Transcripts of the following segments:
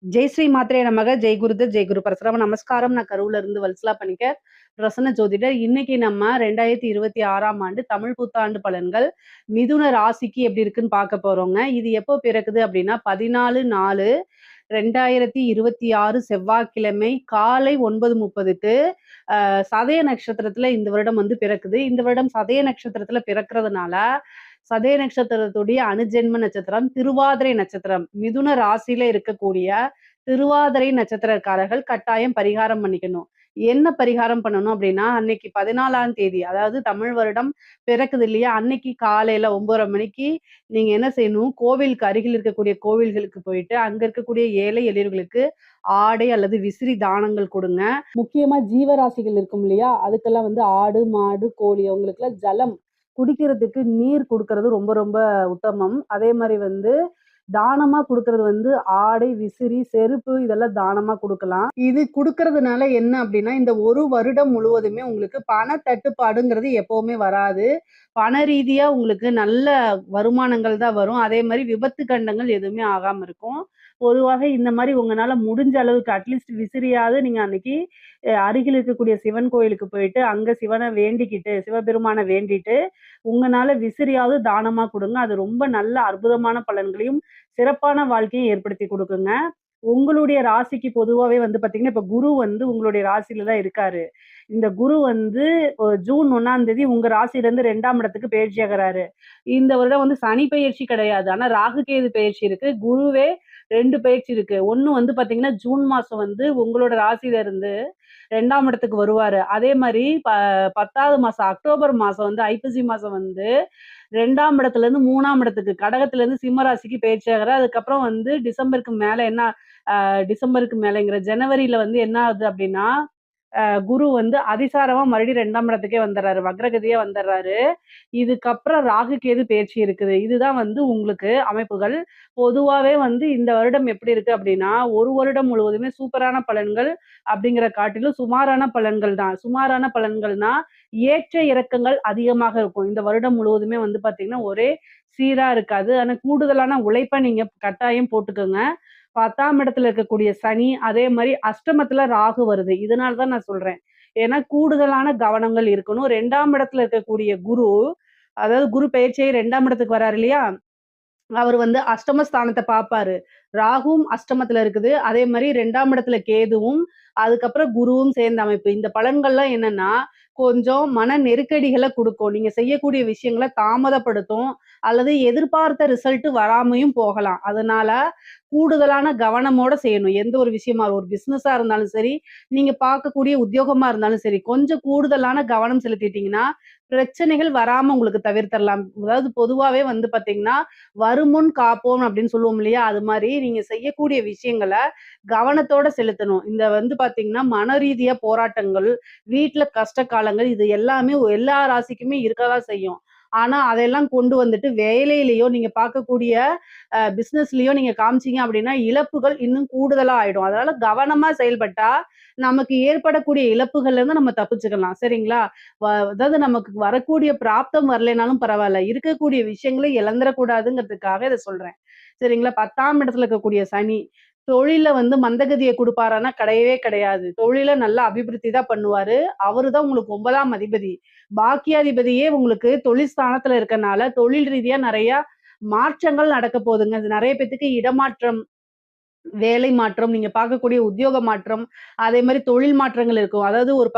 ஜெய் ஸ்ரீ மாத்ரே நமக. ஜெய் குருதத், ஜெய் குரு பரசுராம. நமஸ்காரம். நான் கரூர்ல இருந்து வல்சலா பணிக்கர், பிரசன்ன ஜோதிடர். இன்னைக்கு நம்ம 2026ஆம் ஆண்டு தமிழ் புத்தாண்டு பலன்கள் மிதுன ராசிக்கு எப்படி இருக்குன்னு பார்க்க போறோங்க. இது எப்போ பிறக்குது அப்படின்னா 14/4/2026 செவ்வாய்க்கிழமை காலை 9:30க்கு சதய நட்சத்திரத்துல இந்த வருடம் வந்து பிறக்குது. இந்த வருடம் சதய நட்சத்திரத்துல பிறக்கிறதுனால சதய நட்சத்திரத்துடைய அனுஜென்ம நட்சத்திரம் திருவாதிரை நட்சத்திரம். மிதுன ராசியில இருக்கக்கூடிய திருவாதிரை நட்சத்திரக்காரர்கள் கட்டாயம் பரிகாரம் பண்ணிக்கணும். என்ன பரிகாரம் பண்ணணும் அப்படின்னா, அன்னைக்கு 14ஆம் தேதி, அதாவது தமிழ் வருடம் பிறக்குது இல்லையா, அன்னைக்கு காலையில 9:30 மணிக்கு நீங்க என்ன செய்யணும், கோவிலுக்கு அருகில் இருக்கக்கூடிய கோவில்களுக்கு போயிட்டு அங்க இருக்கக்கூடிய ஏழை எளியவர்களுக்கு ஆடை அல்லது விசிறி தானங்கள் கொடுங்க. முக்கியமா ஜீவராசிகள் இருக்கும் இல்லையா, அதுக்கெல்லாம் வந்து ஆடு மாடு கோழி அவங்களுக்குலாம் ஜலம் குடிக்கிறதுக்கு நீர் கொடுக்கறது ரொம்ப ரொம்ப உத்தமம். அதே மாதிரி வந்து தானமா குடுக்கறது வந்து ஆடை, விசிறி, செருப்பு இதெல்லாம் தானமா குடுக்கலாம். இது குடுக்கறதுனால என்ன அப்படின்னா, இந்த ஒரு வருடம் முழுவதுமே உங்களுக்கு பண தட்டுப்பாடுங்கிறது எப்பவுமே வராது. பண ரீதியா உங்களுக்கு நல்ல வருமானங்கள் தான் வரும். அதே மாரி விபத்து கண்டங்கள் எதுவுமே ஆகாம இருக்கும். பொதுவாக இந்த மாரி உங்கனால முடிஞ்ச அளவுக்கு அட்லீஸ்ட் விசிறியாவது நீங்க அன்னைக்கு அருகில் இருக்கக்கூடிய சிவன் கோயிலுக்கு போயிட்டு, அங்க சிவன வேண்டிக்கிட்டு, சிவபெருமான வேண்டிட்டு, உங்கனால விசிறியாவது தானமா குடுங்க. அது ரொம்ப நல்ல அற்புதமான பலன்களையும், சிறப்பான வாழ்க்கையும் ஏற்படுத்தி குடுக்குங்க. உங்களுடைய ராசிக்கு பொதுவாவே வந்து பார்த்தீங்கன்னா, இப்ப குரு வந்து உங்களுடைய ராசியில தான் இருக்காரு. இந்த குரு வந்து ஜூன் 1ஆம் தேதி உங்க ராசியிலருந்து 2ஆம் இடத்துக்கு பெயர்ச்சியாகுறாரு. இந்த வருடம் வந்து சனி பெயர்ச்சி கிடையாது. ஆனா ராகு கேது பெயர்ச்சி இருக்கு. குருவே 2 பெயர்ச்சி இருக்கு. ஒண்ணு வந்து பார்த்தீங்கன்னா, ஜூன் மாசம் வந்து உங்களோட ராசியில இருந்து 2ஆம் இடத்துக்கு வருவாரு. அதே மாரி 10வது மாசம் அக்டோபர் மாசம் வந்து ஐப்பசி மாசம் வந்து 2ஆம் இடத்துலேருந்து 3ஆம் இடத்துக்கு கடகத்திலேருந்து சிம்ம ராசிக்கு பெயர்ச்சியாகுறாரு. அதுக்கப்புறம் வந்து டிசம்பருக்கு மேல என்ன டிசம்பருக்கு மேலங்கிற ஜனவரியில வந்து என்ன ஆகுது அப்படின்னா, குரு வந்து அதிசாரமா மறுபடியும் 2ஆம் இடத்துக்கே வந்துடுறாரு. வக்ரகதியா வந்துடுறாரு. இதுக்கப்புறம் ராகு கேது பெயர்ச்சி இருக்குது. இதுதான் வந்து உங்களுக்கு அமைப்புகள். பொதுவாவே வந்து இந்த வருடம் எப்படி இருக்கு அப்படின்னா, ஒரு வருடம் முழுவதுமே சூப்பரான பலன்கள் அப்படிங்கிற காட்டிலும் சுமாரான பலன்கள் தான். சுமாரான பலன்கள்னா, ஏற்ற இறக்கங்கள் அதிகமாக இருக்கும். இந்த வருடம் முழுவதுமே வந்து பார்த்தீங்கன்னா, ஒரே சீரா இருக்காது. ஆனா கூடுதலான உழைப்ப நீங்க கட்டாயம் போட்டுக்கங்க. 10ஆம் இடத்துல இருக்கக்கூடிய சனி, அதே மாரி அஷ்டமத்துல ராகு வருது. இதனால தான் நான் சொல்றேன். ஏன்னா கூடுதலான கவனங்கள் இருக்கணும். 2ஆம் இடத்துல இருக்கக்கூடிய குரு, அதாவது குரு பெயர்ச்சியாகி 2ஆம் இடத்துக்கு வராரு இல்லையா? அவரு வந்து அஷ்டம ஸ்தானத்த பார்ப்பாரு. ராகுவும் அஷ்டமத்துல இருக்குது. அதே மாரி 2ஆம் இடத்துல கேதுவும், அதுக்கப்புறம் குருவும் சேர்ந்த அமைப்பு. இந்த பலன்கள்லாம் என்னன்னா, கொஞ்சம் மன நெருக்கடிகள குடுக்கும். நீங்க செய்யக்கூடிய விஷயங்கள தாமதப்படுத்தும். அல்லது எதிர்பார்த்த ரிசல்ட் வராமயும் போகலாம். அதனால கூடுதலான கவனமோட செய்யணும். எந்த ஒரு விஷயமா ஒரு பிசினஸா இருந்தாலும் சரி, நீங்க பார்க்கக்கூடிய உத்தியோகமா இருந்தாலும் சரி, கொஞ்சம் கூடுதலான கவனம் செலுத்திட்டீங்கன்னா, பிரச்சனைகள் வராம உங்களுக்கு தவிர்த்தரலாம். அதாவது பொதுவாவே வந்து பார்த்தீங்கன்னா, "வருமுன் காப்போம்" அப்படின்னு சொல்லுவோம் இல்லையா? அது மாரி நீங்க செய்யக்கூடிய விஷயங்கள கவனத்தோட செலுத்தணும். இந்த வந்து பார்த்தீங்கன்னா, மன ரீதியா போராட்டங்கள், வீட்ல கஷ்ட காலங்கள் இது எல்லாமே எல்லா ராசிக்குமே இருக்க தான் செய்யும். ஆனா, அதெல்லாம் கொண்டு வந்துட்டு வேலையிலயோ, நீங்க பார்க்கக்கூடிய பிசினஸ்லயோ நீங்க காமிச்சீங்க அப்படின்னா, இழப்புகள் இன்னும் கூடுதலா ஆயிடும். அதனால கவனமா செயல்பட்டா, நமக்கு ஏற்படக்கூடிய இழப்புகள்ல இருந்து நம்ம தப்பிச்சுக்கலாம். சரிங்களா? அதாவது நமக்கு வரக்கூடிய பிராப்தம் வரலைனாலும் பரவால்ல. இருக்கக்கூடிய விஷயங்கள இழந்துறக்கூடாதுங்கிறதுக்காக இத சொல்றேன். சரிங்களா? 10ஆம் இடத்துல இருக்கக்கூடிய சனி, தொழில்ல வந்து மந்தகதிய குடுப்பாரான்னா கிடையவே கிடையாது. தொழில நல்லா அபிவிருத்தி தான் பண்ணுவாரு. அவரு தான் உங்களுக்கு 9ஆம் அதிபதி. பாக்கியாதிபதியே உங்களுக்கு தொழில் ஸ்தானத்துல இருக்கனால, தொழில் ரீதியா நெறைய மாற்றங்கள் நடக்க போதுங்க. அது நெறைய பேத்துக்கு இடமாற்றம், வேலை மாற்றம், நீங்க பார்க்கக்கூடிய உத்தியோக மாற்றம், அதே மாரி தொழில் மாற்றங்கள் இருக்கும். அதாவது ஒரு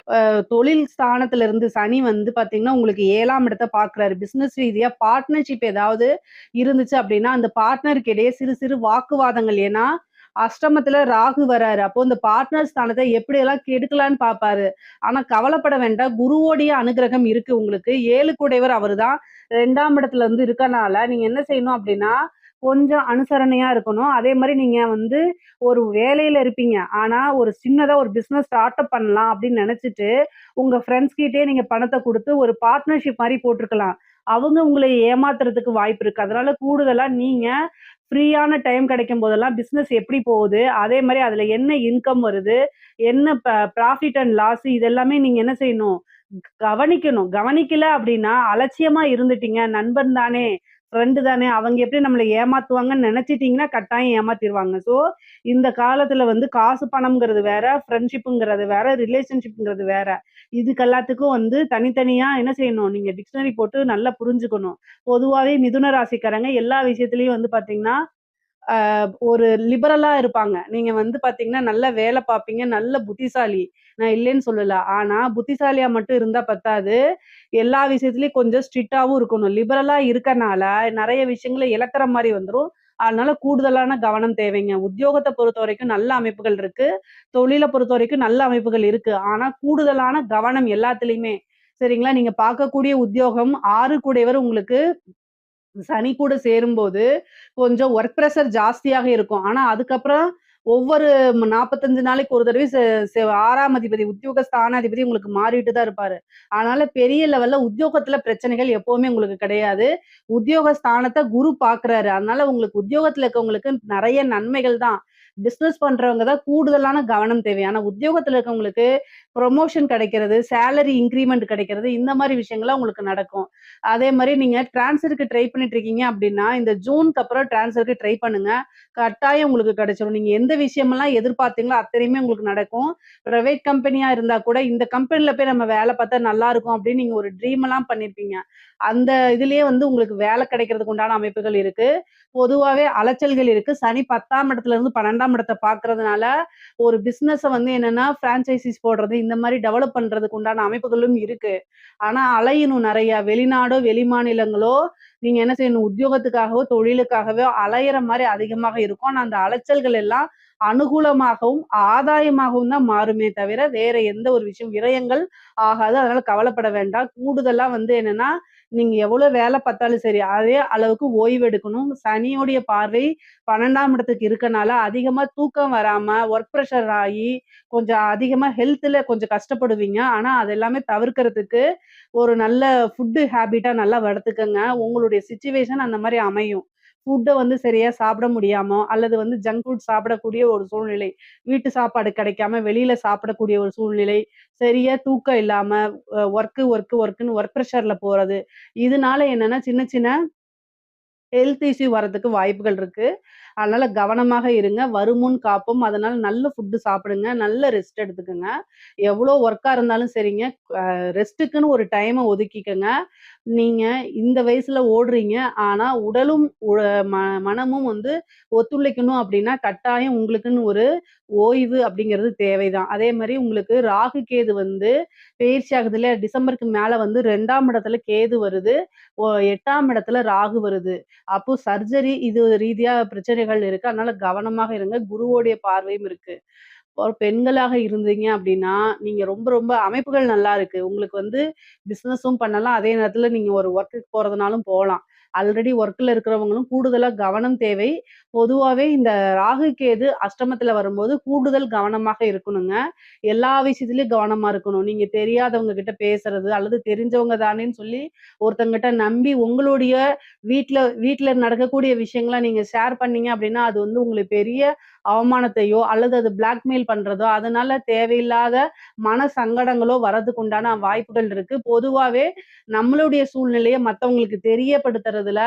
தொழில் ஸ்தானத்துல இருந்து சனி வந்து பார்த்தீங்கன்னா, உங்களுக்கு 7ஆம் இடத்த பார்க்குறாரு. பிசினஸ் ரீதியா பார்ட்னர்ஷிப் ஏதாவது இருந்துச்சு அப்டின்னா, அந்த பார்ட்னருக்கு இடையே சிறு சிறு வாக்குவாதங்கள். ஏன்னா, அஷ்டமத்துல ராகு வராரு. அப்போ இந்த பார்ட்னர் ஸ்தானத்த எப்படியெல்லாம் கெடுக்கலான்னு பார்ப்பாரு. ஆனா கவலைப்பட வேண்டாம். குருவோடைய அனுக்கிரகம் இருக்கு உங்களுக்கு. 7 கூடையவர் அவருதான். 2ஆம் இடத்துல வந்து இருக்கனால, நீங்க என்ன செய்யணும் அப்டின்னா, கொஞ்சம் அனுசரணையா இருக்கணும். அதே மாரி நீங்க வந்து ஒரு வேலையில இருப்பீங்க. ஆனா, ஒரு சின்னதா ஒரு பிசினஸ் ஸ்டார்ட் அப் பண்ணலாம் அப்படின்னு நெனச்சுட்டு, உங்க ஃப்ரெண்ட்ஸ் கிட்டயே நீங்க பணத்த குடுத்து ஒரு பார்ட்னர்ஷிப் மாரி போட்டுருக்கலாம். அவங்க உங்கள ஏமாத்துறதுக்கு வாய்ப்பு இருக்கு. அதனால கூடுதலா நீங்க ஃப்ரீயான டைம் கிடைக்கும் போதெல்லாம் பிசினஸ் எப்படி போகுது? அதே மாரி அதுல என்ன இன்கம் வருது? என்ன ப்ராஃபிட் அண்ட் லாஸ் இது எல்லாமே நீங்க என்ன செய்யணும்? கவனிக்கணும். கவனிக்கல அப்படின்னா, அலட்சியமா இருந்துட்டீங்க. நண்பன் தானே, ஃப்ரெண்டு தானே, அவங்க எப்படி நம்மள ஏமாத்துவாங்கன்னு நெனச்சிட்டீங்கன்னா, கட்டாயம் ஏமாத்திருவாங்க. ஸோ, இந்த காலத்துல வந்து காசு பணம்ங்கிறது வேற, ஃப்ரெண்ட்ஷிப்ங்கிறது வேற, ரிலேஷன்ஷிப்ங்கிறது வேற. இதுக்கு எல்லாத்துக்கும் வந்து தனித்தனியா என்ன செய்யணும், நீங்க டிக்ஷனரி போட்டு நல்லா புரிஞ்சுக்கணும். பொதுவாவே மிதுன ராசிக்காரங்க எல்லா விஷயத்திலயும் வந்து பாத்தீங்கன்னா, ஒரு லிபரலா இருப்பாங்க. நீங்க வந்து பாத்தீங்கன்னா, நல்ல வேல பாப்பீங்க, நல்ல புத்திசாலி. நான் இல்லைன்னு சொல்லல. ஆனா, புத்திசாலியா மட்டும் இருந்தா பத்தாது. எல்லா விஷயத்துலயும் கொஞ்சம் ஸ்ட்ரிக்ட்டாவும் இருக்கணும். லிபரலா இருக்கனால, நெறைய விஷயங்கள இழக்கிற மாரி வந்துரும். அதனால கூடுதலான கவனம் தேவைங்க. உத்தியோகத்த பொறுத்தவரைக்கும் நல்ல அமைப்புகள் இருக்கு. தொழில பொறுத்தவரைக்கும் நல்ல அமைப்புகள் இருக்கு. ஆனா, கூடுதலான கவனம் எல்லாத்துலயுமே. சரிங்களா? நீங்க பார்க்கக்கூடிய உத்தியோகம் 6 கூடையவர் உங்களுக்கு சனி கூட சேரும்போது, கொஞ்சம் ஒர்க் பிரஷர் ஜாஸ்தியாக இருக்கும். ஆனா, அதுக்கப்புறம் ஒவ்வொரு 45 நாளைக்கு ஒரு தடவை 6ஆம் அதிபதி, உத்தியோக ஸ்தானாதிபதி உங்களுக்கு மாறிட்டு தான் இருப்பாரு. அதனால பெரிய லெவல்ல உத்தியோகத்துல பிரச்சனைகள் எப்பவுமே உங்களுக்கு கிடையாது. உத்தியோக ஸ்தானத்த குரு பார்க்குறாரு. அதனால உங்களுக்கு உத்தியோகத்துல இருக்கவங்களுக்கு நெறைய நன்மைகள் தான். பிசினஸ் பண்றவங்க தான் கூடுதலான கவனம் தேவை. ஆனா, உத்தியோகத்துல இருக்கவங்களுக்கு புரமோஷன் கிடைக்கிறது, சேலரி இன்கிரிமெண்ட் கிடைக்கிறது, இந்த மாரி விஷயங்கள்லாம் உங்களுக்கு நடக்கும். அதே மாரி நீங்க ட்ரான்ஸ்ஃபருக்கு ட்ரை பண்ணிட்டு இருக்கீங்க அப்டின்னா, இந்த ஜூன்க்கு அப்புறம் ட்ரான்ஸ்ஃபருக்கு ட்ரை பண்ணுங்க. கட்டாயம் உங்களுக்கு கிடைச்சிரும். நீங்க எந்த விஷயமெல்லாம் எதிர்பார்த்தீங்களோ அத்தனையுமே உங்களுக்கு நடக்கும். பிரைவேட் கம்பெனியா இருந்தா கூட, இந்த கம்பெனில போய் நம்ம வேல பார்த்தா நல்லாருக்கும் அப்டின்னு நீங்க ஒரு ட்ரீம் எல்லாம் பண்ணியிருப்பீங்க. அந்த இதுலயே வந்து உங்களுக்கு வேல கிடைக்கிறதுக்கு உண்டான அமைப்புகள் இருக்கு. பொதுவாவே அலைச்சல்கள் இருக்கு. சனி 10ஆம் இடத்துல இருந்து 12ஆம் இடத்த பார்க்கறதுனால, ஒரு பிசினஸ வந்து என்னன்னா பிரான்சைசிஸ் போடுறது, இந்த மாரி டெவலப் பண்றதுக்கு உண்டான அமைப்புகளும் இருக்கு. ஆனா அலையணும் நெறையா. வெளிநாடோ, வெளிமாநிலங்களோ நீங்க என்ன செய்யணும், உத்தியோகத்துக்காகவோ, தொழிலுக்காகவோ அலையிற மாரி அதிகமாக இருக்கும். ஆனா அந்த அலைச்சல்கள் எல்லாம் அனுகூலமாகவும், ஆதாயமாகவும் தான் மாறுமே தவிர, வேற எந்த ஒரு விஷயம் விரயங்கள் ஆகாது. அதனால கவலைப்பட வேண்டாம். கூடுதலா வந்து என்னன்னா, நீங்க எவ்வளோ வேல பார்த்தாலும் சரி, அதே அளவுக்கு ஓய்வு எடுக்கணும். சனியோடைய பார்வை 12ஆம் இடத்துக்கு இருக்கனால, அதிகமா தூக்கம் வராம, ஒர்க் பிரஷர் ஆயி, கொஞ்சம் அதிகமா ஹெல்த்ல கொஞ்சம் கஷ்டப்படுவீங்க. ஆனா, அது எல்லாமே தவிர்க்கிறதுக்கு ஒரு நல்ல ஃபுட் ஹேபிட்டா நல்லா வளர்த்துக்கங்க. உங்களுடைய சிச்சுவேஷன் அந்த மாரி அமையும். ஃபுட்ட வந்து சரியா சாப்பிட முடியாம, அல்லது வந்து ஜங்க் ஃபுட் சாப்பிடக்கூடிய ஒரு சூழ்நிலை. வீட்டு சாப்பாடு கிடைக்காம வெளியில சாப்பிடக்கூடிய ஒரு சூழ்நிலை. சரியா தூக்கம் இல்லாம, ஒர்க்குன்னு ஒர்க் பிரஷர்ல போறது. இதனால என்னன்னா, சின்ன சின்ன ஹெல்த் இஷ்யூ வரதுக்கு வாய்ப்புகள் இருக்கு. அதனால கவனமாக இருங்க. வருமுன் காப்போம். அதனால நல்ல ஃபுட் சாப்பிடுங்க. நல்ல ரெஸ்ட் எடுத்துக்கங்க. எவ்வளோ ஒர்க்கா இருந்தாலும் சரிங்க, ரெஸ்ட்டுக்குன்னு ஒரு டைம ஒதுக்கிக்கங்க. நீங்க இந்த வயசுல ஓடுறீங்க. ஆனா உடலும், ம மனமும் வந்து ஒத்துழைக்கணும் அப்டின்னா, கட்டாயம் உங்களுக்குன்னு ஒரு ஓய்வு அப்படிங்கிறது தேவைதான். அதே மாரி உங்களுக்கு ராகு, கேது வந்து பெயர்ச்சி ஆகுது இல்லையா? டிசம்பருக்கு மேல வந்து 2ஆம் இடத்துல கேது வருது. 8ஆம் இடத்துல ராகு வருது. அப்போ சர்ஜரி இது ரீதியா பிரச்சனைகள் இருக்கு. அதனால கவனமாக இருங்க. குருவோடைய பார்வையும் இருக்கு. ஒரு பெண்களாக இருந்தீங்க அப்படின்னா, நீங்க ரொம்ப ரொம்ப அமைப்புகள் நல்லா இருக்கு. உங்களுக்கு வந்து பிசினஸும் பண்ணலாம். அதே நேரத்துல நீங்க ஒரு ஒர்க்குக்கு போறதுனாலும் போலாம். ஆல்ரெடி ஒர்க்ல இருக்கிறவங்களும் கூடுதலா கவனம் தேவை. பொதுவாவே இந்த ராகு, கேது அஷ்டமத்துல வரும்போது கூடுதல் கவனமாக இருக்கணுங்க. எல்லா விஷயத்திலயும் கவனமா இருக்கணும். நீங்க தெரியாதவங்க கிட்ட பேசுறது, அல்லது தெரிஞ்சவங்க தானேன்னு சொல்லி ஒருத்தவங்ககிட்ட நம்பி உங்களுடைய வீட்ல வீட்ல நடக்கக்கூடிய விஷயங்கள நீங்க ஷேர் பண்ணீங்க அப்படின்னா, அது வந்து உங்களுக்கு பெரிய அவமானத்தையோ, அல்லது அது பிளாக்மெயில் பண்றதோ, அதனால தேவையில்லாத மன சங்கடங்களோ வரதுக்கு உண்டான வாய்ப்புகள் இருக்கு. பொதுவாவே நம்மளுடைய சூழ்நிலைய மத்தவங்களுக்கு தெரியப்படுத்துறதுல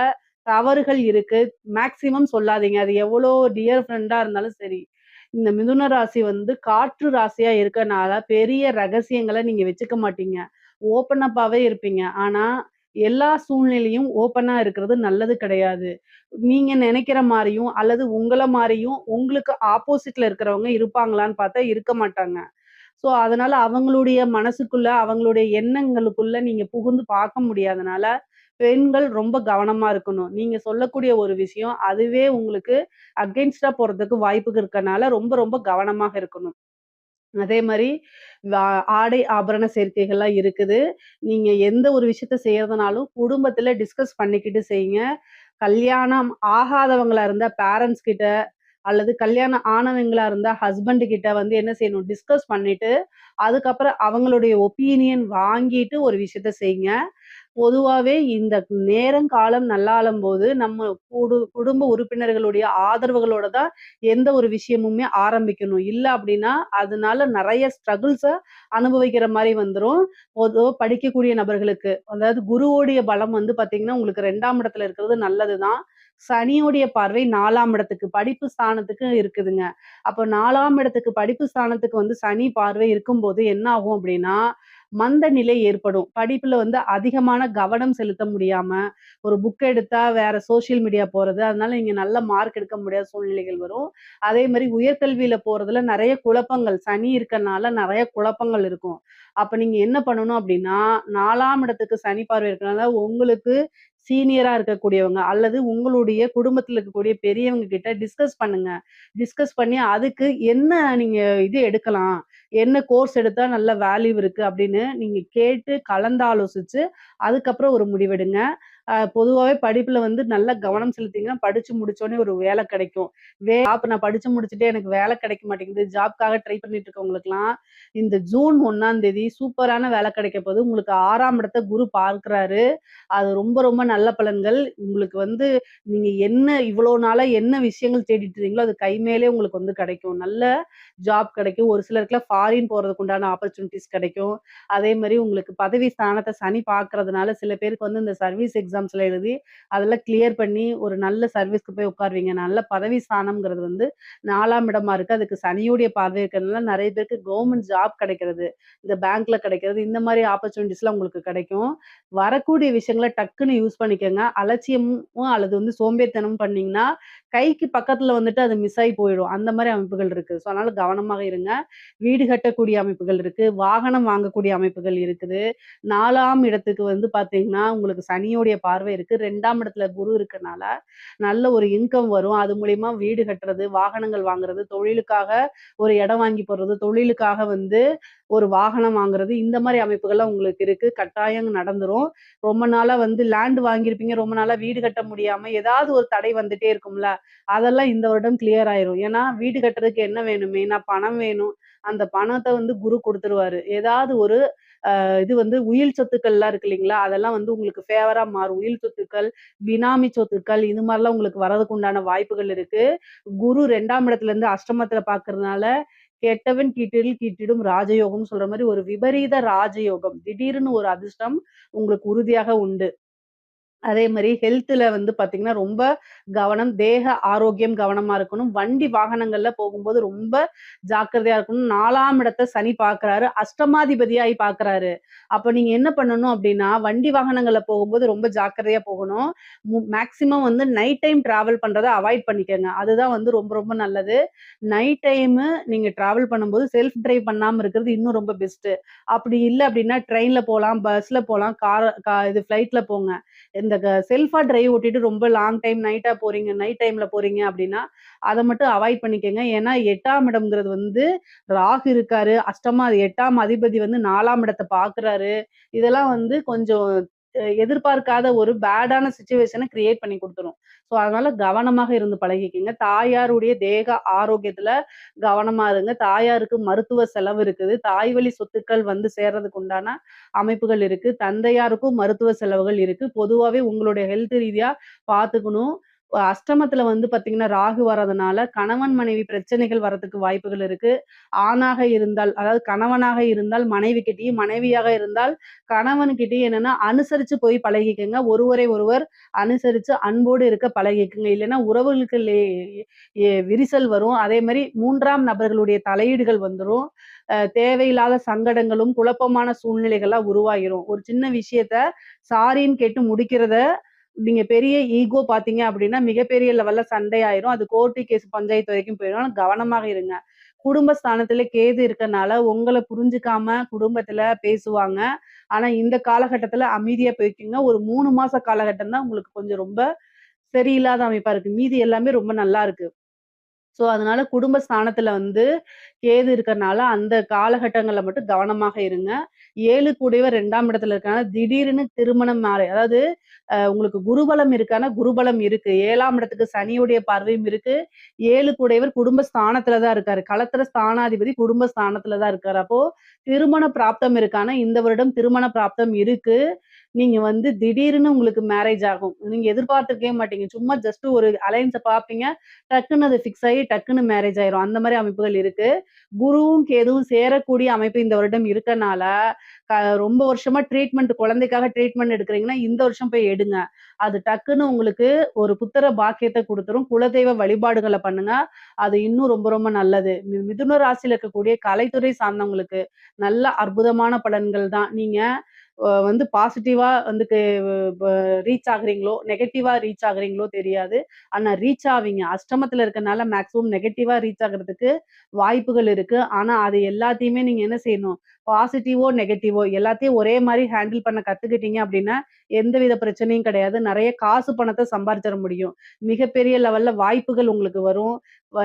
தவறுகள் இருக்கு. மேக்ஸிமம் சொல்லாதீங்க. அது எவ்வளோ டியர் ஃப்ரெண்டா இருந்தாலும் சரி. இந்த மிதுன ராசி வந்து காற்று ராசியா இருக்கனால, பெரிய ரகசியங்கள நீங்க வச்சுக்க மாட்டீங்க. ஓப்பன் அப்பாவே இருப்பீங்க. ஆனா, எல்லா சூழ்நிலையும் ஓப்பனா இருக்கிறது நல்லது கிடையாது. நீங்க நெனைக்கிற மாரியும், அல்லது உங்கள மாரியும் உங்களுக்கு ஆப்போசிட்ல இருக்கிறவங்க இருப்பாங்களான்னு பார்த்தா இருக்க மாட்டாங்க. ஸோ, அதனால அவங்களுடைய மனசுக்குள்ள, அவங்களுடைய எண்ணங்களுக்குள்ள நீங்க புகுந்து பார்க்க முடியாதனால, பெண்கள் ரொம்ப கவனமா இருக்கணும். நீங்க சொல்லக்கூடிய ஒரு விஷயம், அதுவே உங்களுக்கு அகைன்ஸ்ட்டா போறதுக்கு வாய்ப்புகள் இருக்கனால, ரொம்ப ரொம்ப கவனமாக இருக்கணும். அதே மாரி வ ஆடை ஆபரண சேர்க்கைகள்லாம் இருக்குது. நீங்க எந்த ஒரு விஷயத்த செய்யறதுனாலும் குடும்பத்தில டிஸ்கஸ் பண்ணிக்கிட்டு செய்யுங்க. கல்யாணம் ஆகாதவங்களா இருந்தா பேரண்ட்ஸ் கிட்ட, அல்லது கல்யாணம் ஆனவங்களா இருந்தா ஹஸ்பண்ட் கிட்ட வந்து என்ன செய்யணும், டிஸ்கஸ் பண்ணிட்டு, அதுக்கப்புறம் அவங்களுடைய ஒப்பீனியன் வாங்கிட்டு ஒரு விஷயத்த செய்யுங்க. பொதுவாவே இந்த நேரம், காலம் நல்லாளும்போது நம்ம குடும்ப உறுப்பினர்களுடைய ஆதரவுகளோட தான் எந்த ஒரு விஷயமுமே ஆரம்பிக்கணும். இல்ல அப்டின்னா, அதனால நெறைய ஸ்ட்ரகிள்ஸ அனுபவிக்கிற மாரி வந்துரும். பொதுவா படிக்கக்கூடிய நபர்களுக்கு. அதாவது குருவோடைய பலம் வந்து பார்த்தீங்கன்னா, உங்களுக்கு 2ஆம் இடத்துல இருக்கிறது நல்லது தான். சனியுடைய பார்வை 4ஆம் இடத்துக்கு, படிப்பு ஸ்தானத்துக்கு இருக்குதுங்க. அப்ப 4ஆம் இடத்துக்கு படிப்பு ஸ்தானத்துக்கு வந்து சனி பார்வை இருக்கும்போது என்ன ஆகும் அப்டின்னா, மந்த நிலை ஏற்படும். படிப்புல வந்து அதிகமான கவனம் செலுத்த முடியாம, ஒரு புக் எடுத்தா வேற சோசியல் மீடியா போறது. அதனால நீங்க நல்ல மார்க் எடுக்க முடியாத சூழ்நிலைகள் வரும். அதே மாரி உயர்கல்வியில போறதுல நெறைய குழப்பங்கள், சனி இருக்கனால நெறைய குழப்பங்கள் இருக்கும். அப்ப நீங்க என்ன பண்ணணும் அப்டின்னா, 4ஆம் இடத்துக்கு சனி பார்வை இருக்கனால உங்களுக்கு சீனியரா இருக்கக்கூடியவங்க, அல்லது உங்களுடைய குடும்பத்தில இருக்கக்கூடிய பெரியவங்க கிட்ட டிஸ்கஸ் பண்ணுங்க. டிஸ்கஸ் பண்ணி அதுக்கு என்ன நீங்க இது எடுக்கலாம்? என்ன கோர்ஸ் எடுத்தா நல்ல வேல்யூ இருக்கு அப்படின்னு நீங்க கேட்டு கலந்தாலோசிச்சு, அதுக்கப்புறம் ஒரு முடிவெடுங்க. பொதுவாவே படிப்புல வந்து நல்லா கவனம் செலுத்தீங்கன்னா, படிச்சு முடிச்சோனே ஒரு வேலை கிடைக்கும். ஜாப் நான் படிச்சு முடிச்சுட்டு எனக்கு வேலை கிடைக்க மாட்டேங்குது. ஜாப்க்காக ட்ரை பண்ணிட்டு இருக்கவங்களுக்கெல்லாம், இந்த ஜூன் 1ஆம் தேதி சூப்பரான வேலை கிடைக்க போது. உங்களுக்கு 6ஆம் இடத்த குரு பார்க்கிறாரு. அது ரொம்ப ரொம்ப நல்ல பலன்கள். உங்களுக்கு வந்து நீங்க என்ன இவ்வளோ நாளா என்ன விஷயங்கள் தேடிட்டு இருந்தீங்களோ, அது கை மேலே உங்களுக்கு வந்து கிடைக்கும். நல்ல ஜாப் கிடைக்கும். ஒரு சிலருக்குலாம் ஃபாரின் போறதுக்கு உண்டான ஆப்பர்ச்சுனிட்டீஸ் கிடைக்கும். அதே மாரி உங்களுக்கு பதவி ஸ்தானத்த சனி பார்க்கறதுனால, சில பேருக்கு வந்து இந்த சர்வீஸ் எக்ஸாம்ஸ்லாம் எழுதி, அதெல்லாம் கிளியர் பண்ணி ஒரு நல்ல சர்வீஸ்க்கு போய் உட்காருவீங்க. நல்ல பதவி ஸ்தானம்ங்கிறது வந்து 4ஆம் இடமா இருக்கு. அதுக்கு சனியுடைய பார்வை இருக்கிறதுனால நெறைய பேருக்கு கவர்மெண்ட் ஜாப் கிடைக்கிறது. இந்த பேங்க்ல கிடைக்கிறது. இந்த மாரி ஆப்பர்ச்சுனிட்டீஸ்லாம் உங்களுக்கு கிடைக்கும். வரக்கூடிய விஷயங்கள டக்குன்னு யூஸ் பண்ணிக்கங்க. அலட்சியமும் அல்லது வந்து சோம்பேறித்தனமும் பண்ணீங்கன்னா, கைக்கு பக்கத்துல வந்துட்டு அது மிஸ் ஆயி போயிடும். அந்த மாரி அமைப்புகள் இருக்கு. ஸோ அதனால கவனமாக இருங்க. வீடு கட்டக்கூடிய அமைப்புகள் இருக்கு. வாகனம் வாங்கக்கூடிய அமைப்புகள் இருக்குது. 4ஆம் இடத்துக்கு வந்து பார்த்தீங்கன்னா, உங்களுக்கு சனியோடைய பார்வை இருக்கு. 2ஆம் இடத்துல குரு இருக்கனால, நல்ல ஒரு இன்கம் வரும். அது மூலியமா வீடு கட்டுறது, வாகனங்கள் வாங்குறது, தொழிலுக்காக ஒரு இடம் வாங்கி போடுறது, தொழிலுக்காக வந்து ஒரு வாகனம் வாங்குறது, இந்த மாரி அமைப்புகள்லாம் உங்களுக்கு இருக்கு. கட்டாயம் நடந்துரும். ரொம்ப நாளா வந்து லேண்ட் வாங்கியிருப்பீங்க. ரொம்ப நாளா வீடு கட்ட முடியாம ஏதாவது ஒரு தடை வந்துட்டே இருக்கும்ல. அதெல்லாம் இந்த வருடம் கிளியர் ஆயிரும். ஏன்னா, வீடு கட்டுறதுக்கு என்ன வேணும்? மெயினா பணம் வேணும். அந்த பணத்த வந்து குரு குடுத்துருவாரு. ஏதாவது ஒரு இது வந்து உயில் சொத்துக்கள்லாம் இருக்கு இல்லைங்களா? அதெல்லாம் வந்து உங்களுக்கு ஃபேவரா மாறும். உயில் சொத்துக்கள், பினாமி சொத்துக்கள் இது மாரிலாம் உங்களுக்கு வரதுக்கு உண்டான வாய்ப்புகள் இருக்கு. குரு 2ஆம் இடத்துலருந்து அஷ்டமத்துல பார்க்கறதுனால, கெட்டவன் கீட்டிடில் கீட்டிடும் ராஜயோகம்னு சொல்ற மாரி ஒரு விபரீத ராஜயோகம். திடீர்னு ஒரு அதிர்ஷ்டம் உங்களுக்கு உறுதியாக உண்டு. அதே மாரி ஹெல்த்ல வந்து பார்த்தீங்கன்னா, ரொம்ப கவனம். தேக ஆரோக்கியம் கவனமா இருக்கணும். வண்டி வாகனங்கள்ல போகும்போது ரொம்ப ஜாக்கிரதையா இருக்கணும். 4ஆம் இடத்த சனி பார்க்குறாரு. அஷ்டமாதிபதியாயி பார்க்குறாரு. அப்ப நீங்க என்ன பண்ணணும் அப்டின்னா, வண்டி வாகனங்கள்ல போகும்போது ரொம்ப ஜாக்கிரதையா போகணும். மேக்ஸிமம் வந்து நைட் டைம் டிராவல் பண்றத அவாய்ட் பண்ணிக்கங்க. அதுதான் வந்து ரொம்ப ரொம்ப நல்லது. நைட் டைமு நீங்க டிராவல் பண்ணும்போது செல்ஃப் டிரைவ் பண்ணாம இருக்கிறது இன்னும் ரொம்ப பெஸ்ட்டு. அப்படி இல்ல அப்டின்னா, ட்ரெயின்ல போலாம், பஸ்ல போலாம், இது ஃப்ளைட்ல போங்க. இந்த செல்ஃபா டிரைவ் ஓட்டிட்டு ரொம்ப லாங் டைம் நைட்டா போறீங்க, நைட் டைம்ல போறீங்க அப்டின்னா, அத மட்டும் அவாய்ட் பண்ணிக்கங்க. ஏன்னா 8ஆம் இடம்ங்கிறது வந்து ராகு இருக்காரு. 8ஆம் அதிபதி வந்து 4ஆம் இடத்த பார்க்குறாரு. இதெல்லாம் வந்து கொஞ்சம் எதிர்பார்க்காத ஒரு பேடான சிச்சுவேஷன கிரியேட் பண்ணி குடுத்துரும். ஸோ, அதனால கவனமாக இருந்து பழகிக்கங்க. தாயாருடைய தேக ஆரோக்கியத்துல கவனமா இருங்க. தாயாருக்கு மருத்துவ செலவு இருக்குது. தாய் வழி சொத்துக்கள் வந்து சேர்றதுக்கு உண்டான அமைப்புகள் இருக்கு. தந்தையாருக்கும் மருத்துவ செலவுகள் இருக்கு. பொதுவாவே உங்களுடைய ஹெல்த் ரீதியா பார்த்துக்கணும். அஷ்டமத்துல வந்து பார்த்தீங்கன்னா, ராகு வர்றதுனால கணவன், மனைவி பிரச்சனைகள் வரதுக்கு வாய்ப்புகள் இருக்கு. ஆணாக இருந்தால், அதாவது கணவனாக இருந்தால் மனைவிகிட்டயும், மனைவியாக இருந்தால் கணவன்கிட்டயும் என்னன்னா, அனுசரிச்சு போய் பழகிக்கங்க. ஒருவரை ஒருவர் அனுசரிச்சு அன்போடு இருக்க பழகிக்கங்க. இல்லன்னா உறவுகளுக்கு விரிசல் வரும். அதே மாரி 3ஆம் நபர்களுடைய தலையீடுகள் வந்துரும். தேவையில்லாத சங்கடங்களும், குழப்பமான சூழ்நிலைகள்லாம் உருவாகிரும். ஒரு சின்ன விஷயத்த சாரின்னு கேட்டு முடிக்கிறத நீங்க பெரிய ஈகோ பார்த்தீங்க அப்டின்னா, மிகப்பெரிய லெவல்ல சண்டை ஆயிரும். அது கோர்ட்டு கேஸ் பஞ்சாயத்து வரைக்கும் போயிரும். ஆனா கவனமாக இருங்க. குடும்ப ஸ்தானத்துல கேது இருக்கனால, உங்கள புரிஞ்சுக்காம குடும்பத்துல பேசுவாங்க. ஆனா இந்த காலகட்டத்துல அமைதியா போய்க்கங்க. ஒரு 3 மாச காலகட்டம் தான் உங்களுக்கு கொஞ்சம் ரொம்ப சரியில்லாத அமைப்பா இருக்கு. மீதி எல்லாமே ரொம்ப நல்லா இருக்கு. ஸோ, அதனால குடும்ப ஸ்தானத்துல வந்து கேது இருக்கறனால, அந்த காலகட்டங்கள்ல மட்டும் கவனமாக இருங்க. 7 கூடையவர் 2ஆம் இடத்துல இருக்கனால, திடீர்னு திருமணம் அதாவது உங்களுக்கு குருபலம் இருக்கான்னா, குருபலம் இருக்கு. 7ஆம் இடத்துக்கு சனியுடைய பார்வையும் இருக்கு. 7 கூடையவர் குடும்ப ஸ்தானத்துல தான் இருக்காரு. களத்திர ஸ்தானாதிபதி குடும்ப ஸ்தானத்துல தான் இருக்காரு. அப்போ திருமண பிராப்தம் இருக்கான்னா, இந்த வருடம் திருமண பிராப்தம் இருக்கு. நீங்க வந்து திடீர்னு உங்களுக்கு மேரேஜ் ஆகும். நீங்க எதிர்பார்த்திருக்கவே மாட்டீங்க. சும்மா ஜஸ்ட் ஒரு அலைன்ஸ பார்ப்பீங்க. டக்குன்னு அது ஃபிக்ஸ் ஆயி டக்குன்னு மேரேஜ் ஆயிரும். அந்த மாரி அமைப்புகள் இருக்கு. குருவும், கேதுவும் சேரக்கூடிய அமைப்பு இந்த வருடம் இருக்கனால, க ரொம்ப வருஷமா குழந்தைக்காக ட்ரீட்மெண்ட் எடுக்கிறீங்கன்னா, இந்த வருஷம் போய் எடுங்க. அது டக்குன்னு உங்களுக்கு ஒரு புத்திர பாக்கியத்த குடுத்துரும். குலதெய்வ வழிபாடுகள பண்ணுங்க. அது இன்னும் ரொம்ப ரொம்ப நல்லது. மிதுன ராசியில இருக்கக்கூடிய கலைத்துறை சார்ந்தவங்களுக்கு நல்ல அற்புதமான பலன்கள் தான். நீங்க வந்து பாசிட்டிவா வந்து ப ரீச் ஆகுறீங்களோ, நெகட்டிவா ரீச் ஆகுறீங்களோ தெரியாது. ஆனா ரீச் ஆவீங்க. அஷ்டமத்துல இருக்கனால மேக்ஸிமம் நெகட்டிவா ரீச் ஆகுறதுக்கு வாய்ப்புகள் இருக்கு. ஆனா அது எல்லாத்தையுமே நீங்க என்ன செய்யணும்? பாசிட்டிவோ, நெகட்டிவோ எல்லாத்தையும் ஒரே மாரி ஹேண்டில் பண்ண கத்துக்கிட்டீங்க அப்டின்னா, எந்தவித பிரச்சனையும் கிடையாது. நெறைய காசு பணத்த சம்பாரிச்சிற முடியும். மிகப்பெரிய லெவல்ல வாய்ப்புகள் உங்களுக்கு வரும்.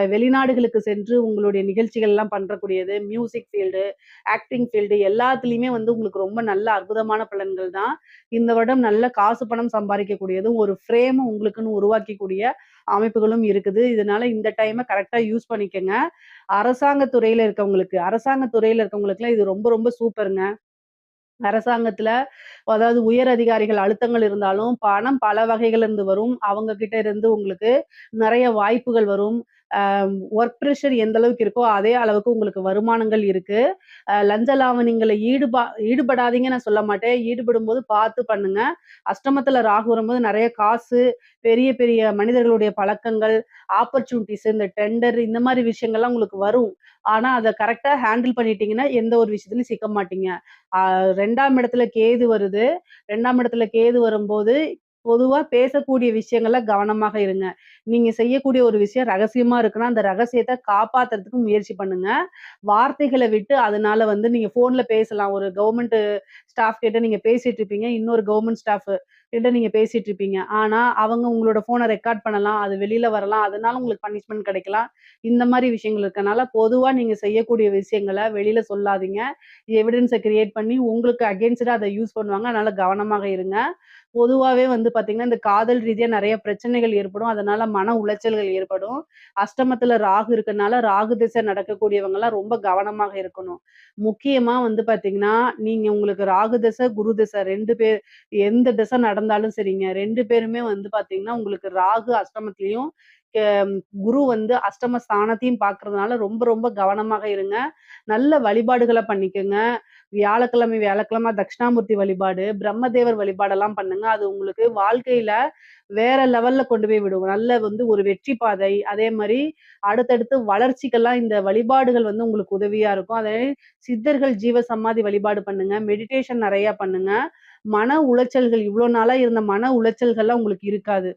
வெளிநாடுகளுக்கு சென்று உங்களுடைய நிகழ்ச்சிகள்லாம் பண்றக்கூடியது, மியூசிக் ஃபீல்டு, ஆக்டிங் ஃபீல்டு எல்லாத்துலயுமே வந்து உங்களுக்கு ரொம்ப நல்ல அற்புதமான பலன்கள் தான். இந்த வருடம் நல்ல காசு பணம் சம்பாரிக்கக்கூடியதும், ஒரு ஃப்ரேம உங்களுக்குன்னு உருவாக்கக்கூடிய அமைப்புகளும் இருக்குது. இதனால இந்த டைம கரெக்ட்டா யூஸ் பண்ணிக்கங்க. அரசாங்க துறையில இருக்கவங்களுக்குலாம் இது ரொம்ப ரொம்ப சூப்பர்ங்க. அரசாங்கத்துல அதாவது உயர் அதிகாரிகள் அழுத்தங்கள் இருந்தாலும், பணம் பல வகைகள்ல இருந்து வரும். அவங்க கிட்ட இருந்து உங்களுக்கு நெறைய வாய்ப்புகள் வரும். அ ஒர்க் பிரஷர் எந்த அளவுக்கு இருக்கோ, அதே அளவுக்கு உங்களுக்கு வருமானங்கள் இருக்கு. லஞ்ச லாவணிங்கள்ல ஈடுபடாதீங்கன்னு நான் சொல்ல மாட்டேன். ஈடுபடும்போது பார்த்து பண்ணுங்க. அஷ்டமத்துல ராகு வரும்போது நெறைய காசு, பெரிய பெரிய மனிதர்களுடைய பழக்கங்கள், ஆப்பர்ச்சுனிட்டீஸ் இந்த டெண்டர் இந்த மாரி விஷயங்கள்லாம் உங்களுக்கு வரும். ஆனா, அத கரெக்ட்டா ஹேண்டில் பண்ணிட்டீங்கன்னா, எந்த ஒரு விஷயத்துலயும் சிக்க மாட்டீங்க. அ 2ஆம் இடத்துல கேது வருது. 2ஆம் இடத்துல கேது வரும்போது, பொதுவா பேசக்கூடிய விஷயங்கள்ல கவனமாக இருங்க. நீங்க செய்யக்கூடிய ஒரு விஷயம் ரகசியமா இருக்குன்னா, அந்த ரகசியத்த காப்பாத்துறதுக்கு முயற்சி பண்ணுங்க. வார்த்தைகள விட்டு அதனால வந்து நீங்க ஃபோன்ல பேசலாம். ஒரு கவர்மெண்ட் ஸ்டாஃப் கிட்ட நீங்க பேசிட்டு இருப்பீங்க. இன்னொரு கவர்மெண்ட் ஸ்டாஃப் கிட்ட நீங்க பேசிட்டு இருப்பீங்க. ஆனா, அவங்க உங்களோட ஃபோன ரெக்கார்ட் பண்ணலாம். அது வெளில வரலாம். அதனால உங்களுக்கு பனிஷ்மென்ட் கிடைக்கலாம். இந்த மாரி விஷயங்கள் இருக்கனால, பொதுவா நீங்க செய்யக்கூடிய விஷயங்கள வெளில சொல்லாதீங்க. எவிடன்ஸ கிரியேட் பண்ணி உங்களுக்கு அகைன்ஸ்டா அத யூஸ் பண்ணுவாங்க. அதனால கவனமாக இருங்க. பொதுவாவே வந்து பார்த்தீங்கன்னா, இந்த காதல் ரீதியா நெறைய பிரச்சனைகள் ஏற்படும். அதனால மன உளைச்சல்கள் ஏற்படும். அஷ்டமத்துல ராகு இருக்கனால, ராகு திசை நடக்கக்கூடியவங்கலாம் ரொம்ப கவனமாக இருக்கணும். முக்கியமா வந்து பார்த்தீங்கன்னா, நீங்க உங்களுக்கு ராகு திசை, குரு திசை 2 பேர் எந்த திசை நடந்தாலும் சரிங்க. 2 பேருமே வந்து பார்த்தீங்கன்னா, உங்களுக்கு ராகு அஷ்டமத்திலயும், எ குரு வந்து அஷ்டம ஸ்தானத்தையும் பார்க்கறதுனால ரொம்ப ரொம்ப கவனமாக இருங்க. நல்ல வழிபாடுகள பண்ணிக்கங்க. வியாழக்கிழமை தட்சிணாமூர்த்தி வழிபாடு, பிரம்மதேவர் வழிபாடெல்லாம் பண்ணுங்க. அது உங்களுக்கு வாழ்க்கையில வேற லெவல்ல கொண்டு போய் விடும். நல்ல வந்து ஒரு வெற்றி பாதை, அதே மாரி அடுத்தடுத்து வளர்ச்சிக்கெல்லாம் இந்த வழிபாடுகள் வந்து உங்களுக்கு உதவியா இருக்கும். அதே சித்தர்கள் ஜீவ சமாதி வழிபாடு பண்ணுங்க. மெடிடேஷன் நெறைய பண்ணுங்க. மன உளைச்சல்கள் இவ்ளோ நாளா இருந்த மன உளைச்சல்கள்லாம் உங்களுக்கு இருக்காது.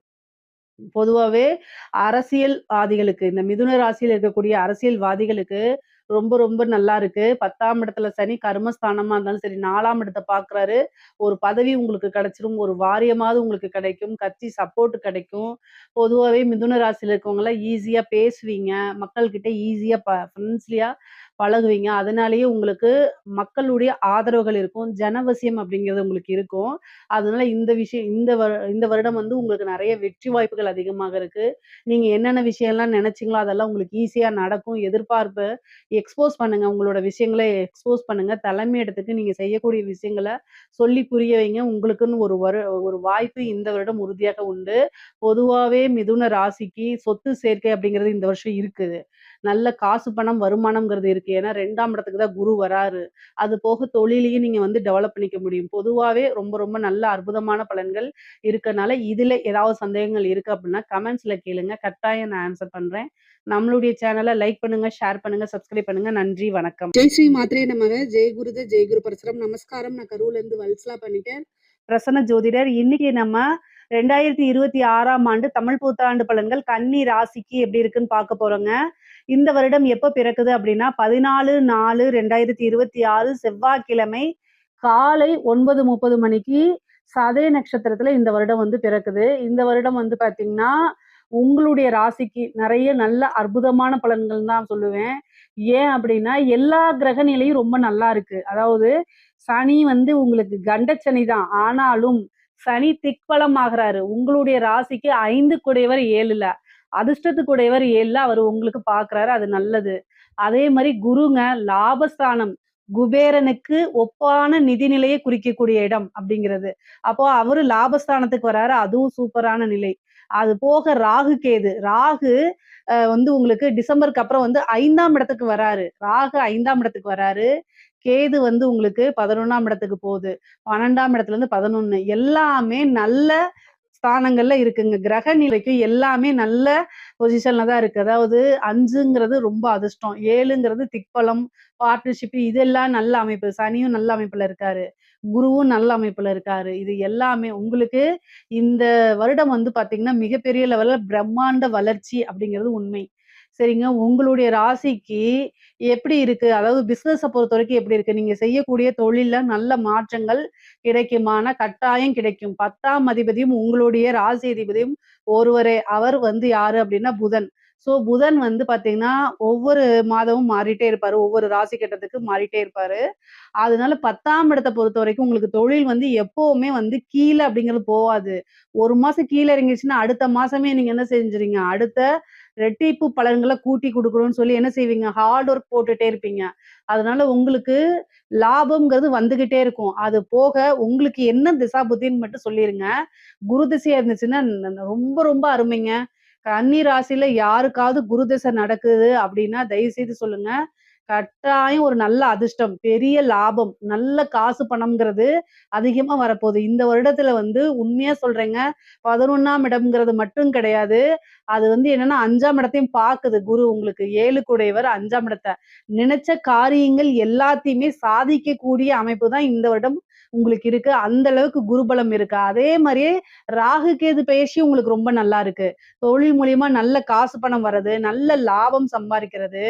பொதுவாவே அரசியல்வாதிகளுக்கு, இந்த மிதுன ராசியில இருக்கக்கூடிய அரசியல்வாதிகளுக்கு ரொம்ப ரொம்ப நல்லா இருக்கு. 10ஆம் இடத்துல சனி கர்மஸ்தானமா இருந்தாலும் சரி, 4ஆம் இடத்த பார்க்குறாரு. ஒரு பதவி உங்களுக்கு கிடைச்சிரும். ஒரு வாரியமாவது உங்களுக்கு கிடைக்கும். கட்சி சப்போர்ட் கிடைக்கும். பொதுவாவே மிதுன ராசியில இருக்கவங்கலாம் ஈஸியா பேசுவீங்க. மக்கள்கிட்ட ஈஸியா ஃப்ரெண்ட்லியா பழகுவீங்க. அதனாலேயே உங்களுக்கு மக்களுடைய ஆதரவுகள் இருக்கும். ஜனவசியம் அப்படிங்கிறது உங்களுக்கு இருக்கும். அதனால இந்த விஷயம் இந்த வருடம் வந்து உங்களுக்கு நெறைய வெற்றி வாய்ப்புகள் அதிகமாக இருக்கு. நீங்க என்னென்ன விஷயம்லாம் நெனச்சீங்களோ, அதெல்லாம் உங்களுக்கு ஈஸியா நடக்கும். எதிர்பார்ப்ப எக்ஸ்போஸ் பண்ணுங்க. உங்களோட விஷயங்கள எக்ஸ்போஸ் பண்ணுங்க. தலைமையிடத்துக்கு நீங்க செய்யக்கூடிய விஷயங்கள சொல்லி புரிய வைங்க. உங்களுக்குன்னு ஒரு வாய்ப்பு இந்த வருடம் உறுதியாக உண்டு. பொதுவாவே மிதுன ராசிக்கு சொத்து சேர்க்கை அப்படிங்கிறது இந்த வருஷம் இருக்குது. நல்ல காசு, பணம், வருமானம்ங்கிறது இருக்கு. ஏன்னா 2ஆம் இடத்துக்கு தான் குரு வராரு. அது போக தொழிலையும் நீங்க வந்து டெவலப் பண்ணிக்க முடியும். பொதுவாவே ரொம்ப ரொம்ப நல்ல அற்புதமான பலன்கள் இருக்கனால, இதுல ஏதாவது சந்தேகங்கள் இருக்கு அப்டின்னா, கமெண்ட்ஸ்ல கேளுங்க. கட்டாயம் நான் ஆன்சர் பண்றேன். நம்மளுடைய சேனல லைக் பண்ணுங்க, ஷேர் பண்ணுங்க, சப்ஸ்கிரைப் பண்ணுங்க. நன்றி, வணக்கம். ஜெய் ஸ்ரீ மாத்ரே நமக. ஜெய் குருதே ஜெய் குரு பரசுராம். நமஸ்காரம். நான் கரூர்ல இருந்து வல்சலா பண்ணிட்டேன். பிரசன்ன ஜோதிடர். இன்னைக்கு நம்ம 2026ஆம் ஆண்டு தமிழ் புத்தாண்டு பலன்கள் கன்னி ராசிக்கு எப்படி இருக்குன்னு பார்க்க போறோங்க. இந்த வருடம் எப்ப பிறக்குது அப்படின்னா 14/4/2026 செவ்வாய்க்கிழமை காலை 9:30 மணிக்கு சதய நட்சத்திரத்துல இந்த வருடம் வந்து பிறக்குது. இந்த வருடம் வந்து பாத்தீங்கன்னா, உங்களுடைய ராசிக்கு நிறைய நல்ல அற்புதமான பலன்கள் தான் சொல்லுவேன். ஏன் அப்படின்னா, எல்லா கிரக நிலையும் ரொம்ப நல்லா இருக்கு. அதாவது சனி வந்து உங்களுக்கு கண்டச்சனி தான். ஆனாலும் சனி திக்பலம் ஆகுறாரு. உங்களுடைய ராசிக்கு 5 குடையவர் 7ல. அதிர்ஷ்டத்துக்குடையவர் 7ல அவரு உங்களுக்கு பார்க்குறாரு. அது நல்லது. அதே மாரி குருங்க லாபஸ்தானம். குபேரனுக்கு ஒப்பான நிதிநிலையை குறிக்கக்கூடிய இடம் அப்படிங்கிறது. அப்போ அவரு லாபஸ்தானத்துக்கு வராரு. அதுவும் சூப்பரான நிலை. அது போக ராகு, கேது. ராகு வந்து உங்களுக்கு டிசம்பருக்கு அப்புறம் வந்து 5ஆம் இடத்துக்கு வராரு. ராகு 5ஆம் இடத்துக்கு வராரு. கேது வந்து உங்களுக்கு 11ஆம் இடத்துக்கு போகுது. 12ஆம் இடத்துலருந்து 11 எல்லாமே நல்ல ஸ்தானங்கள்ல இருக்குங்க. கிரக நிலைக்கு எல்லாமே நல்ல பொசிஷன்ல தான் இருக்கு. அதாவது 5ங்கிறது ரொம்ப அதிர்ஷ்டம். 7ங்கிறது திக்பலம், பார்ட்னர்ஷிப் இதெல்லாம் நல்ல அமைப்பு. சனியும் நல்ல அமைப்புல இருக்காரு. குருவும் நல்ல அமைப்புல இருக்காரு. இது எல்லாமே உங்களுக்கு இந்த வருடம் வந்து பார்த்தீங்கன்னா, மிகப்பெரிய லெவல்ல பிரம்மாண்ட வளர்ச்சி அப்படிங்கிறது உண்மை. சரிங்க. உங்களுடைய ராசிக்கு எப்படி இருக்கு? அதாவது பிசினஸ பொறுத்தவரைக்கும் எப்படி இருக்கு? நீங்க செய்யக்கூடிய தொழில்ல நல்ல மாற்றங்கள் கிடைக்குமானா, கட்டாயம் கிடைக்கும். 10ஆம் அதிபதியும் உங்களுடைய ராசி அதிபதியும் ஒருவரே. அவர் வந்து யாரு அப்படின்னா புதன். புதன் வந்து பார்த்தீங்கன்னா, ஒவ்வொரு மாதமும் மாறிட்டே இருப்பாரு. ஒவ்வொரு ராசி கட்டத்துக்கு மாறிட்டே இருப்பாரு. அதனால 10ஆம் இடத்த பொறுத்தவரைக்கும் உங்களுக்கு தொழில் வந்து எப்பவுமே வந்து கீழ அப்படிங்கிறது போவாது. 1 மாசம் கீழ இறங்கிருச்சுன்னா, அடுத்த மாசமே நீங்க என்ன செஞ்சுறீங்க? அடுத்த ரெட்டிப்பு பலன்கள கூட்டி குடுக்கணும்னு சொல்லி என்ன செய்வீங்க? ஹார்ட் ஒர்க் போட்டுட்டே இருப்பீங்க. அதனால உங்களுக்கு லாபம்ங்கிறது வந்துகிட்டே இருக்கும். அது போக உங்களுக்கு என்ன திசா புத்தின்னு மட்டும் சொல்லிருங்க. குரு திசையா இருந்துச்சுன்னா, ரொம்ப ரொம்ப அருமைங்க. கன்னி ராசியில யாருக்காவது குரு திசை நடக்குது அப்படின்னா, தயவு செய்து சொல்லுங்க. கட்டாயம் ஒரு நல்ல அதிர்ஷ்டம், பெரிய லாபம், நல்ல காசு பணம்ங்கிறது அதிகமா வரப்போகுது. இந்த வருடத்துல வந்து உண்மையா சொல்றேங்க, 11ஆம் இடம்ங்கிறது மட்டும் கிடையாது. அது வந்து என்னன்னா 5ஆம் இடத்தையும் பாக்குது குரு உங்களுக்கு. 7 கூடையவர் 5ஆம் இடத்த. நினைச்ச காரியங்கள் எல்லாத்தையுமே சாதிக்கக்கூடிய அமைப்பு தான் இந்த வருடம் உங்களுக்கு இருக்கு. அந்த அளவுக்கு குருபலம் இருக்கு. அதே மாரியே ராகு, கேது பெயர்ச்சியும் உங்களுக்கு ரொம்ப நல்லா இருக்கு. தொழில் மூலியமா நல்ல காசு பணம் வர்றது, நல்ல லாபம் சம்பாரிக்கிறது.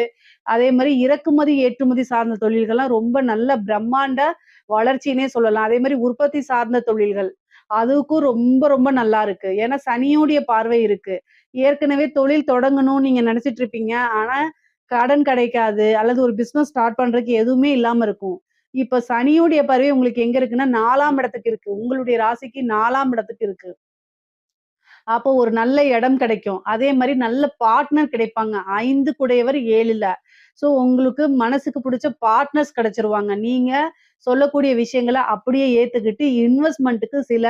அதே மாரி இறக்குமதி, ஏற்றுமதி சார்ந்த தொழில்கள்லாம் ரொம்ப நல்ல பிரம்மாண்ட வளர்ச்சின்னே சொல்லலாம். அதே மாரி உற்பத்தி சார்ந்த தொழில்கள். அதுக்கும் ரொம்ப ரொம்ப நல்லா இருக்கு. ஏன்னா சனியோடைய பார்வை இருக்கு. ஏற்கனவே தொழில் தொடங்கணும்னு நீங்க நினைச்சிட்டு இருப்பீங்க. ஆனா கடன் கிடைக்காது. அல்லது ஒரு பிசினஸ் ஸ்டார்ட் பண்றதுக்கு எதுவுமே இல்லாம இருக்கும். இப்ப சனியுடைய பார்வை உங்களுக்கு எங்க இருக்குன்னா 4ஆம் இடத்துக்கு இருக்கு. உங்களுடைய ராசிக்கு 4ஆம் இடத்துக்கு இருக்கு. அப்போ ஒரு நல்ல இடம் கிடைக்கும். அதே மாரி நல்ல பார்ட்னர் கிடைப்பாங்க. 5 குடையவர் 7ல. உங்களுக்கு மனசுக்கு புடிச்ச பார்ட்னர்ஸ் கிடைச்சிருவாங்க. நீங்க சொல்லக்கூடிய விஷயங்கள அப்படியே ஏத்துக்கிட்டு இன்வெஸ்ட்மென்ட்‌க்கு சில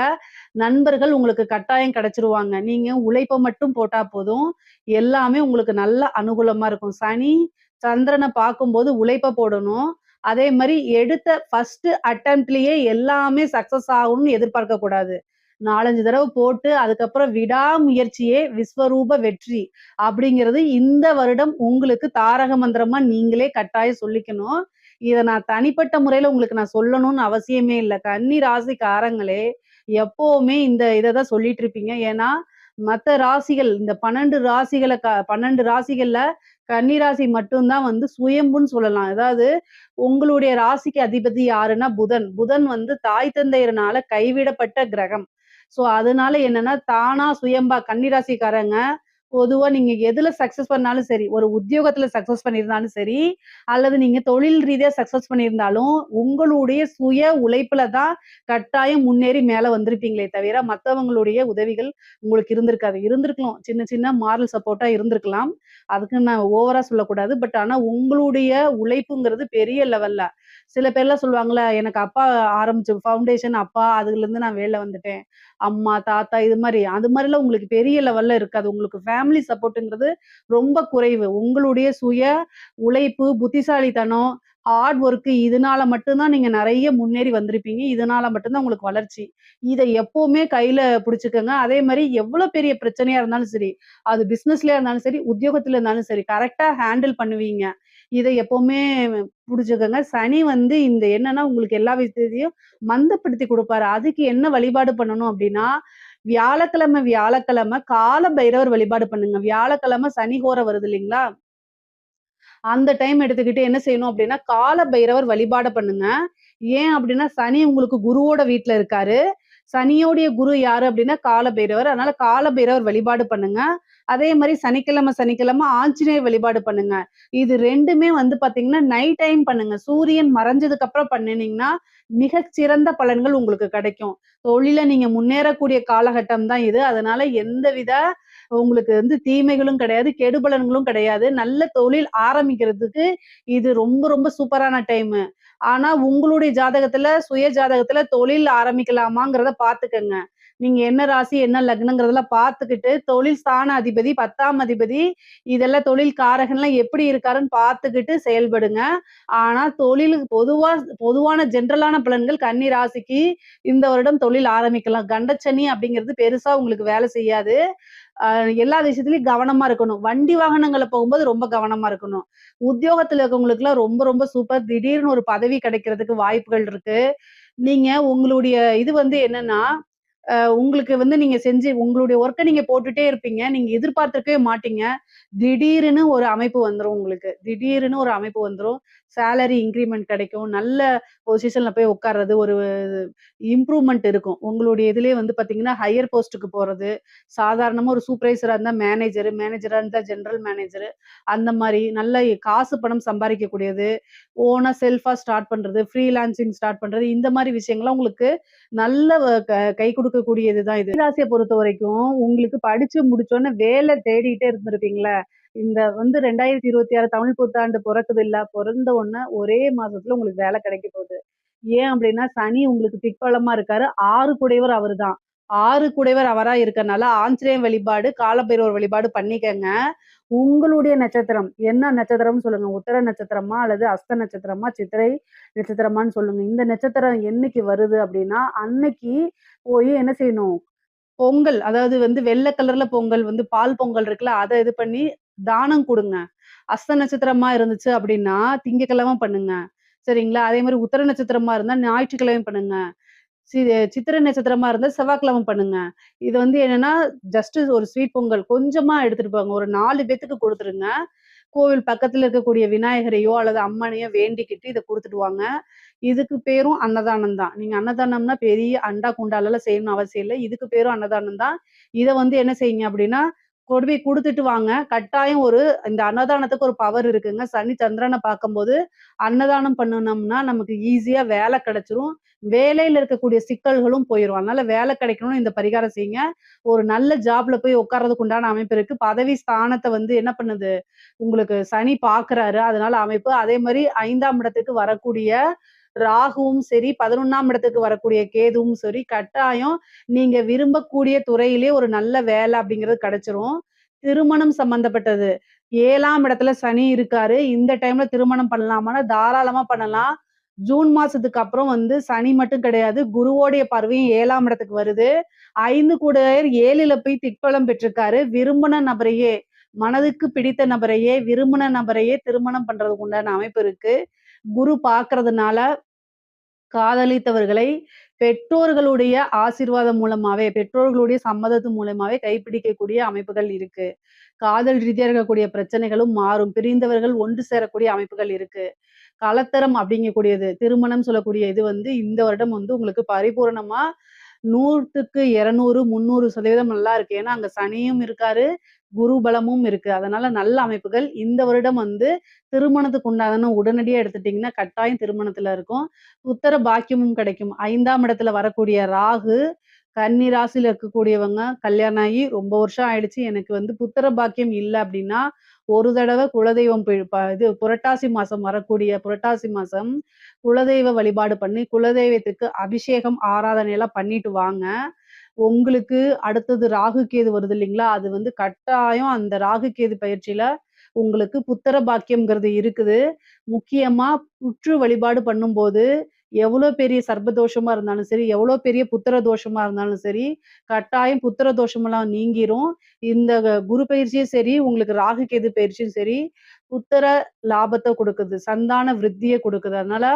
நண்பர்கள் உங்களுக்கு கட்டாயம் கிடைச்சிருவாங்க. நீங்க உழைப்ப மட்டும் போட்டா போதும். எல்லாமே உங்களுக்கு நல்ல அனுகூலமா இருக்கும். சனி, சந்திரன பார்க்கும்போது உழைப்ப போடணும். அதே மாரி எடுத்த ஃபர்ஸ்ட் அட்டெம்ப்ட்லயே எல்லாமே சக்சஸ் ஆகணும்னு எதிர்பார்க்கக் கூடாது. 4, 5 தடவ போட்டு அதுக்கப்புறம் விடாமுயற்சியே விஸ்வரூப வெற்றி அப்படிங்கிறது இந்த வருடம் உங்களுக்கு தாரக மந்திரமா நீங்களே கட்டாயம் சொல்லிக்கணும். இத நான் தனிப்பட்ட முறையில உங்களுக்கு நான் சொல்லணும்னு அவசியமே இல்ல. கன்னி ராசிக்காரங்களே எப்பவுமே இந்த இத தான் சொல்லிட்டு இருப்பீங்க. ஏன்னா, மத்த ராசிகள் இந்த 12 ராசிகள்ல கன்னி ராசி மட்டும் தான் வந்து சுயம்புன்னு சொல்லலாம். அதாவது உங்களுடைய ராசிக்கு அதிபதி யாருன்னா புதன். புதன் வந்து தாய் தந்தையர்னால கைவிடப்பட்ட கிரகம். அதனால என்னன்னா, தானா சுயம்பா கன்னி ராசிக்காரங்க பொதுவா நீங்க எதுல சக்சஸ் பண்ணாலும் சரி, ஒரு உத்தியோகத்துல சக்சஸ் பண்ணியிருந்தாலும் சரி, அல்லது நீங்க தொழில் ரீதியா சக்சஸ் பண்ணியிருந்தாலும், உங்களுடைய சுய உழைப்புல தான் கட்டாயம் முன்னேறி மேல வந்திருப்பீங்களே தவிர, மத்தவங்களுடைய உதவிகள் உங்களுக்கு இருந்திருக்காது. இருந்திருக்கலாம். சின்ன சின்ன மாரல் சப்போர்ட்டா இருந்திருக்கலாம். அதுக்குன்னு நான் ஓவரா சொல்லக்கூடாது. ஆனா உங்களுடைய உழைப்புங்கிறது பெரிய லெவல்ல. சில பேர்லாம் சொல்லுவாங்கல்ல, எனக்கு அப்பா ஆரம்பிச்ச ஃபவுண்டேஷன் அப்பா அதுலருந்து நான் வெளில வந்துட்டேன். அம்மா, தாத்தா இது மாரி. அது மாரிலாம் உங்களுக்கு பெரிய லெவல்ல இருக்காது. உங்களுக்கு ஃபேமிலி சப்போர்ட்ங்கிறது ரொம்ப குறைவு. உங்களுடைய சுய உழைப்பு, புத்திசாலித்தனம், ஹார்ட் ஒர்க் இதனால மட்டும் தான் நீங்க நெறைய முன்னேறி வந்திருப்பீங்க. இதனால மட்டும் தான் உங்களுக்கு வளர்ச்சி. இத எப்பவுமே கையில புடிச்சுக்கங்க. அதே மாரி எவ்வளோ பெரிய பிரச்சனையா இருந்தாலும் சரி, அது பிசினஸ்லயா இருந்தாலும் சரி, உத்தியோகத்துல இருந்தாலும் சரி, கரெக்ட்டா ஹேண்டில் பண்ணுவீங்க. இத எப்பவுமே புடிச்சுக்கங்க. சனி வந்து இந்த என்னன்னா, உங்களுக்கு எல்லா விஷயத்தையும் மந்தப்படுத்தி குடுப்பாரு. அதுக்கு என்ன வழிபாடு பண்ணணும் அப்டின்னா, வியாழக்கிழம கால பைரவர் வழிபாடு பண்ணுங்க. வியாழக்கிழம சனி ஹோரை வருது இல்லைங்களா? அந்த டைம் எடுத்துக்கிட்டு என்ன செய்யணும் அப்டின்னா, கால பைரவர் வழிபாட பண்ணுங்க. ஏன் அப்டின்னா, சனி உங்களுக்கு குருவோட வீட்ல இருக்காரு. சனியோடைய குரு யாரு அப்டின்னா, கால பைரவர். அதனால கால பைரவர் வழிபாடு பண்ணுங்க. அதே மாரி சனிக்கிழம ஆஞ்சநேயர் வழிபாடு பண்ணுங்க. இது 2மே வந்து பாத்தீங்கன்னா, நைட் டைம் பண்ணுங்க. சூரியன் மறைஞ்சதுக்கு அப்புறம் பண்ணுனீங்கன்னா, மிகச் சிறந்த பலன்கள் உங்களுக்கு கிடைக்கும். தொழில்ல நீங்க முன்னேறக்கூடிய காலகட்டம் தான் இது. அதனால எந்தவித உங்களுக்கு வந்து தீமைகளும் கிடையாது, கெடுபலன்களும் கிடையாது. நல்ல தொழில் ஆரம்பிக்கிறதுக்கு இது ரொம்ப ரொம்ப சூப்பரான டைமு. ஆனா உங்களுடைய ஜாதகத்துல, சுய ஜாதகத்துல தொழில் ஆரம்பிக்கலாமாங்கிறத பார்த்துக்கங்க. நீங்க என்ன ராசி, என்ன லக்னங்கிறதெல்லாம் பார்த்துக்கிட்டு, தொழில் ஸ்தான அதிபதி, 10ஆம் அதிபதி இதெல்லாம் தொழில் காரகன்லாம் எப்படி இருக்காருன்னு பார்த்துக்கிட்டு செயல்படுங்க. ஆனா தொழிலுக்கு பொதுவான ஜென்ரலான பலன்கள் கன்னி ராசிக்கு இந்த வருடம் தொழில் ஆரம்பிக்கலாம். கண்டச்சனி அப்படிங்கிறது பெருசா உங்களுக்கு வேலை செய்யாது. அ எல்லா விஷயத்துலயும் கவனமா இருக்கணும். வண்டி வாகனங்கள்ல போகும்போது ரொம்ப கவனமா இருக்கணும். உத்தியோகத்துல இருக்கவங்களுக்குலாம் ரொம்ப ரொம்ப சூப்பர். திடீர்னு ஒரு பதவி கிடைக்கிறதுக்கு வாய்ப்புகள் இருக்கு. நீங்க உங்களுடைய இது வந்து என்னன்னா, உங்களுக்கு வந்து நீங்க செஞ்சு உங்களுடைய ஒர்க்க நீங்க போட்டுட்டே இருப்பீங்க. நீங்க எதிர்பார்த்திருக்கவே மாட்டீங்க. திடீர்னு ஒரு அமைப்பு வந்துரும் உங்களுக்கு. திடீர்னு ஒரு அமைப்பு வந்துரும். சேலரி இன்கிரிமென்ட் கிடைக்கும். நல்ல பொசிஷன்ல போய் உட்கார்றது. ஒரு இம்ப்ரூவ்மென்ட் இருக்கும். உங்களுடைய இதிலேயே வந்து பார்த்தீங்கன்னா, ஹையர் போஸ்ட்‌டுக்கு போறது. சாதாரணமா ஒரு சூப்பர்வைசரா இருந்தா மேனேஜர், மேனேஜரா இருந்தா ஜெனரல் மேனேஜர் அந்த மாரி நல்ல காசு பணம் சம்பாரிக்கக்கூடியது. ஓனா செல்ஃபா ஸ்டார்ட் பண்றது, ஃப்ரீலான்சிங் ஸ்டார்ட் பண்றது. இந்த மாரி விஷயங்கள்லாம் உங்களுக்கு நல்ல கை குடுக்கக்கூடியது தான் இது. ராசிய பொறுத்தவரைக்கும் உங்களுக்கு படிச்சு முடிச்சோனே வேலை தேடிட்டே இருந்திருப்பீங்கள்ல. இந்த வந்து 2026 தமிழ் புத்தாண்டு பொறக்குதுல்ல. பொறந்த உடனே ஒரே மாசத்துல உங்களுக்கு வேலை கிடைக்க போகுது. ஏன் அப்டின்னா, சனி உங்களுக்கு திக்பலமா இருக்காரு. 6 குடையவர் அவருதான். 6 குடையவர் அவரா இருக்கனால, ஆஞ்சநேயர் வழிபாடு, காலபைரவர் வழிபாடு பண்ணிக்கங்க. உங்களுடைய நட்சத்திரம், என்ன நட்சத்திரம்னு சொல்லுங்க. உத்தர நட்சத்திரமா? அல்லது அஸ்த நட்சத்திரமா? சித்திரை நட்சத்திரமான்னு சொல்லுங்க. இந்த நட்சத்திரம் என்னைக்கு வருது அப்டின்னா, அன்னைக்கு போய் என்ன செய்யணும்? பொங்கல், அதாவது வந்து வெள்ள கலர்ல பொங்கல் வந்து பால் பொங்கல் இருக்குல்ல, அத இது பண்ணி தானம் குடுங்க. அஸ்த நட்சத்திரமா இருந்துச்சு அப்டின்னா, திங்கட்கிழமை பண்ணுங்க. சரிங்களா? அதே மாரி உத்தர நட்சத்திரமா இருந்தா ஞாயிற்றுக்கிழமை பண்ணுங்க. சி சித்திரை நட்சத்திரமா இருந்தா செவ்வாய்க்கிழமை பண்ணுங்க. இது வந்து என்னன்னா, ஜஸ்ட் ஒரு ஸ்வீட் பொங்கல் கொஞ்சமா எடுத்துட்டு போங்க. ஒரு 4 பேத்துக்கு குடுத்துருங்க. கோவில் பக்கத்துல இருக்கக்கூடிய விநாயகரையோ அல்லது அம்மனையோ வேண்டிக்கிட்டு இத குடுத்துட்டு வாங்க. இதுக்கு பேரும் அன்னதானம் தான். நீங்க அன்னதானம்னா பெரிய அண்டா, குண்டாலலாம் செய்யணும்னு அவசியம் இல்ல. இதுக்கு பேரும் அன்னதானம் தான். இத வந்து என்ன செய்யுங்க அப்டின்னா, கொண்டு போய் குடுத்துட்டு வாங்க. கட்டாயம் இந்த அன்னதானத்துக்கு ஒரு பவர் இருக்குங்க. சனி சந்திரன பார்க்கும்போது, அன்னதானம் பண்ணுனோம்னா நமக்கு ஈஸியா வேல கிடைச்சிரும். வேலையில இருக்கக்கூடிய சிக்கல்களும் போயிரும். அதனால வேலை கிடைக்கணும்னு இந்த பரிகாரம் செய்யுங்க. ஒரு நல்ல ஜாப்ல போய் உட்கார்றதுக்கு உண்டான அமைப்பு இருக்கு. பதவி ஸ்தானத்த வந்து என்ன பண்ணுது? உங்களுக்கு சனி பார்க்குறாரு. அதனால அமைப்பு. அதே மாரி 5ஆம் இடத்துக்கு வரக்கூடிய ராகுவும் சரி, 11ஆம் இடத்துக்கு வரக்கூடிய கேதுவும் சரி, கட்டாயம் நீங்க விரும்பக்கூடிய துறையிலே ஒரு நல்ல வேலை அப்படிங்கிறது கிடைச்சிரும். திருமணம் சம்பந்தப்பட்டது. 7ஆம் இடத்துல சனி இருக்காரு. இந்த டைம்ல திருமணம் பண்ணலாமான்னா, தாராளமா பண்ணலாம். ஜூன் மாசத்துக்கு அப்புறம் வந்து சனி மட்டும் கிடையாது. குருவோடைய பார்வையும் 7ஆம் இடத்துக்கு வருது. 5 கூடயர் 7ல போய் திக்பலம் பெற்றிருக்காரு. விரும்புன நபரையே, மனதுக்கு பிடித்த நபரையே, விரும்புன நபரையே திருமணம் பண்றதுக்கு உண்டான அமைப்பு இருக்கு. குரு பார்க்கறதுனால காதலித்தவர்களை பெற்றோர்களுடைய ஆசீர்வாதம் மூலமாவே, பெற்றோர்களுடைய சம்மதத்து மூலமாவே கைப்பிடிக்கக்கூடிய அமைப்புகள் இருக்கு. காதல் ரீதியா இருக்கக்கூடிய பிரச்சனைகளும் மாறும். பிரிந்தவர்கள் ஒன்று சேரக்கூடிய அமைப்புகள் இருக்கு. கலத்தரம் அப்படிங்கக்கூடியது, திருமணம் சொல்லக்கூடிய இது வந்து இந்த வருடம் வந்து உங்களுக்கு பரிபூரணமா 100க்கு 200, 300% நல்லா இருக்கு. ஏன்னா, அங்க சனியும் இருக்காரு, குரு பலமும் இருக்கு. அதனால நல்ல அமைப்புகள். இந்த வருடம் வந்து திருமணத்துக்கு உண்டான உடனடியா எடுத்துட்டீங்கன்னா, கட்டாயம் திருமணத்துல இருக்கும். புத்திர பாக்கியமும் கிடைக்கும். 5ஆம் இடத்துல வரக்கூடிய ராகு, கன்னி ராசியில இருக்கக்கூடியவங்க கல்யாணம் ஆகி ரொம்ப வருஷம் ஆயிடுச்சு. எனக்கு வந்து புத்திர பாக்கியம் இல்ல அப்டின்னா, ஒரு தடவ குலதெய்வம் இது புரட்டாசி மாசம் வரக்கூடிய புரட்டாசி மாசம் குலதெய்வ வழிபாடு பண்ணி, குலதெய்வத்துக்கு அபிஷேகம், ஆராதனைலாம் பண்ணிட்டு வாங்க. உங்களுக்கு அடுத்தது ராகு, கேது வருது இல்லைங்களா? அது வந்து கட்டாயம் அந்த ராகு, கேது பயிற்சியில உங்களுக்கு புத்திர பாக்கியம்ங்கிறது இருக்குது. முக்கியமா புற்று வழிபாடு பண்ணும்போது, எவ்வளோ பெரிய சர்ப்ப தோஷமா இருந்தாலும் சரி, எவ்வளோ பெரிய புத்திர தோஷமா இருந்தாலும் சரி, கட்டாயம் புத்திர தோஷமெல்லாம் நீங்கிரும். இந்த குரு பயிற்சியும் சரி, உங்களுக்கு ராகு, கேது பயிற்சியும் சரி, புத்திர லாபத்த குடுக்குது. சந்தான விருத்திய குடுக்குது. அதனால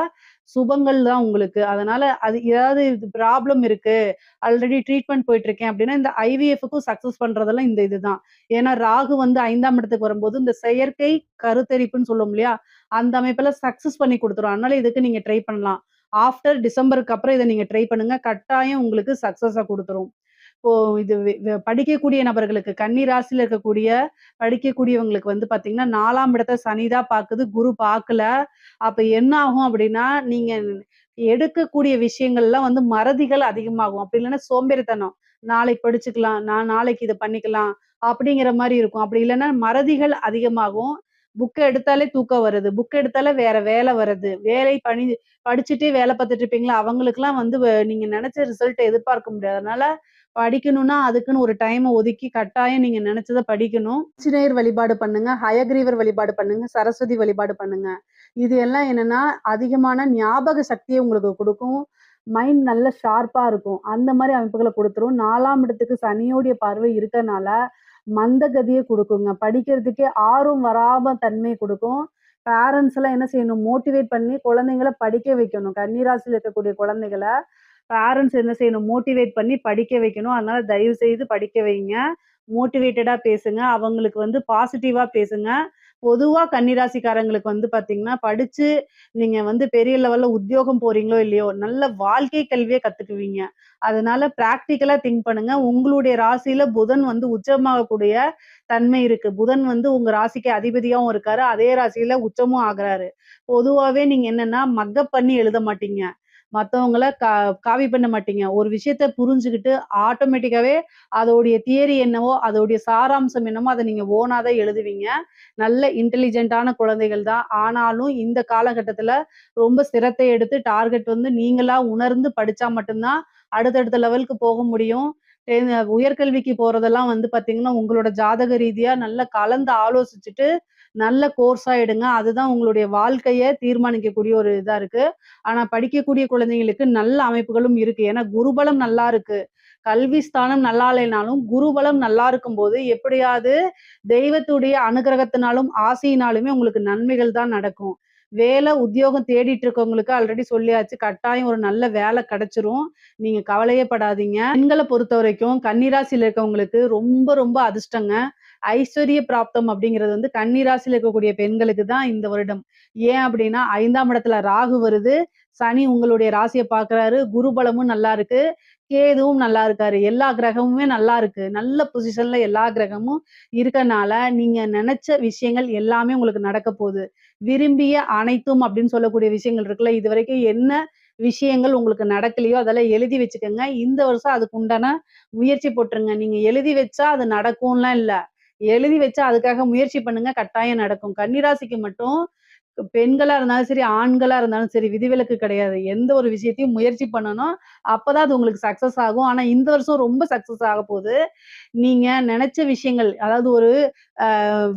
சுபங்கள் தான் உங்களுக்கு. அதனால அது ஏதாவது ப்ராப்ளம் இருக்கு, ஆல்ரெடி ட்ரீட்மெண்ட் போயிட்டு இருக்கேன் அப்டின்னா, இந்த ஐவிஎஃப்‌க்கும் சக்சஸ் பண்றதெல்லாம் இந்த இதுதான். ஏன்னா ராகு வந்து 5ஆம் இடத்துக்கு வரும்போது, இந்த செயற்கை கருத்தரிப்புன்னு சொல்லுவோம் இல்லையா? அந்த அமைப்பெல்லாம் சக்சஸ் பண்ணி குடுத்துரும். அதனால இதுக்கு நீங்க ட்ரை பண்ணலாம். ஆஃப்டர் டிசம்பருக்கு அப்புறம் இத நீங்க ட்ரை பண்ணுங்க. கட்டாயம் உங்களுக்கு சக்சஸ குடுத்துரும். இப்போ இது வெ வெ படிக்கக்கூடிய நபர்களுக்கு, கன்னி ராசியில இருக்கக்கூடிய படிக்கக்கூடியவங்களுக்கு வந்து பார்த்தீங்கன்னா, 4ஆம் இடத்த சனி தான் பாக்குது, குரு பாக்கல. அப்ப என்ன ஆகும் அப்டின்னா, நீங்க எடுக்கக்கூடிய விஷயங்கள்லாம் வந்து மறதிகள் அதிகமாகும். அப்படி இல்லன்னா சோம்பேறித்தனம். நாளைக்கு படிச்சுக்கலாம், நான் நாளைக்கு இத பண்ணிக்கலாம், அப்படிங்கிற மாரி இருக்கும். அப்படி இல்லன்னா மறதிகள் அதிகமாகும். புக்க எடுத்தாலே தூக்கம் வருது. புக் எடுத்தாலே வேற வேலை வருது. படிச்சுட்டே வேலை பார்த்துட்டு இருப்பீங்களா, அவங்களுக்கெல்லாம் வந்து நீங்க நெனச்ச ரிசல்ட்ட எதிர்பார்க்க முடியாது. அதனால படிக்கணும்னா, அதுக்குன்னு ஒரு டைம ஒதுக்கி கட்டாயம் நீங்க நெனச்சத படிக்கணும். ஆஞ்சநேயர் வழிபாடு பண்ணுங்க, ஹயக்ரீவர் வழிபாடு பண்ணுங்க, சரஸ்வதி வழிபாடு பண்ணுங்க. இது எல்லாம் என்னன்னா, அதிகமான ஞாபக சக்திய உங்களுக்கு குடுக்கும். மைண்ட் நல்ல ஷார்ப்பா இருக்கும். அந்த மாரி அமைப்புகள குடுத்துரும். 4ஆம் இடத்துக்கு சனியோடைய பார்வை இருக்கனால, மந்தகதிய குடுக்குங்க. படிக்கிறதுக்கே ஆர்வம் வராம தன்மைய குடுக்கும். பேரண்ட்ஸ் எல்லாம் என்ன செய்யணும்? மோட்டிவேட் பண்ணி குழந்தைங்கள படிக்க வைக்கணும். கன்னி ராசியில இருக்கக்கூடிய குழந்தைகள பேரண்ட்ஸ் என்ன செய்யணும்? மோட்டிவேட் பண்ணி படிக்க வைக்கணும். அதனால தயவு செய்து படிக்க வைங்க. மோட்டிவேட்டடா பேசுங்க. அவங்களுக்கு வந்து பாசிட்டிவா பேசுங்க. பொதுவா கன்னி ராசிக்காரங்களுக்கு வந்து பார்த்தீங்கன்னா, படிச்சு நீங்க வந்து பெரிய லெவல்ல உத்தியோகம் போறீங்களோ இல்லையோ, நல்ல வாழ்க்கை கல்விய கத்துக்குவீங்க. அதனால பிராக்டிகலா திங்க் பண்ணுங்க. உங்களுடைய ராசியில புதன் வந்து உச்சமாகக்கூடிய தன்மை இருக்கு. புதன் வந்து உங்க ராசிக்கு அதிபதியாவும் இருக்காரு. அதே ராசியில உச்சமும் ஆகுறாரு. பொதுவாவே நீங்க என்னன்னா, மக்கப் பண்ணி எழுத மாட்டீங்க. மத்தவங்கள காப்பி பண்ண மாட்டீங்க. ஒரு விஷயத்த புரிஞ்சுகிட்டு ஆட்டோமேட்டிக்காவே அதோடைய தியரி என்னவோ, அதோடைய சாராம்சம் என்னமோ, அத நீங்க ஓனா தான் எழுதுவீங்க. நல்ல இன்டெலிஜென்ட்டான குழந்தைகள் தான். ஆனாலும் இந்த காலகட்டத்தில ரொம்ப சிரத்தை எடுத்து டார்கெட் வந்து நீங்களா உணர்ந்து படிச்சா மட்டும் தான் அடுத்தடுத்த லெவலுக்கு போக முடியும். உயர்கல்விக்கு போறதெல்லாம் வந்து பார்த்தீங்கன்னா, உங்களோட ஜாதக ரீதியா நல்லா கலந்து ஆலோசிச்சுட்டு, நல்ல கோர்ஸா எடுங்க. அதுதான் உங்களுடைய வாழ்க்கைய தீர்மானிக்கக்கூடிய ஒரு இதா இருக்கு. ஆனா படிக்கக்கூடிய குழந்தைங்களுக்கு நல்ல அமைப்புகளும் இருக்கு. ஏன்னா குருபலம் நல்லா இருக்கு. கல்வி ஸ்தானம் நல்லா இல்லைனாலும், குருபலம் நல்லா இருக்கும்போது, எப்படியாவது தெய்வத்துடைய அனுகிரகத்தினாலும், ஆசையினாலுமே உங்களுக்கு நன்மைகள் தான் நடக்கும். வேலை, உத்தியோகம் தேடிட்டு இருக்கவங்களுக்கு ஆல்ரெடி சொல்லியாச்சு. கட்டாயம் ஒரு நல்ல வேலை கிடைச்சிரும். நீங்க கவலையே படாதீங்க. பெண்கள பொறுத்தவரைக்கும் கன்னி ராசியில இருக்கவங்களுக்கு ரொம்ப, ரொம்ப அதிர்ஷ்டங்க. ஐஸ்வர்ய பிராப்தம் அப்படிங்கிறது வந்து கன்னி ராசியில இருக்கக்கூடிய பெண்களுக்கு தான் இந்த வருடம். ஏன் அப்படின்னா, 5ஆம் இடத்துல ராகு வருது. சனி உங்களுடைய ராசிய பார்க்குறாரு. குரு பலமும் நல்லா இருக்கு. கேதுவும் நல்லா இருக்காரு. எல்லா கிரகமுமே நல்லா இருக்கு. நல்ல பொசிஷன்ல எல்லா கிரகமும் இருக்கனால, நீங்க நெனச்ச விஷயங்கள் எல்லாமே உங்களுக்கு நடக்க போது. விரும்பிய அனைத்தும் அப்படின்னு சொல்லக்கூடிய விஷயங்கள் இருக்குல்ல, இதுவரைக்கும் என்ன விஷயங்கள் உங்களுக்கு நடக்கலையோ, அதெல்லாம் எழுதி வச்சுக்கங்க. இந்த வருஷம் அதுக்கு உண்டான முயற்சி போட்டுருங்க. நீங்க எழுதி வச்சா அது நடக்கும்லாம் இல்ல. எழுதி வச்சா அதுக்காக முயற்சி பண்ணுங்க. கட்டாயம் நடக்கும். கன்னி ராசிக்கு மட்டும் பெண்களா இருந்தாலும் சரி, ஆண்களா இருந்தாலும் சரி, விதிவிலக்கு கிடையாது. எந்த ஒரு விஷயத்தையும் முயற்சி பண்ணணும். அப்பதான் அது உங்களுக்கு சக்சஸ் ஆகும். ஆனா இந்த வருஷம் ரொம்ப சக்சஸ் ஆகப்போது. நீங்க நெனச்ச விஷயங்கள், அதாவது ஒரு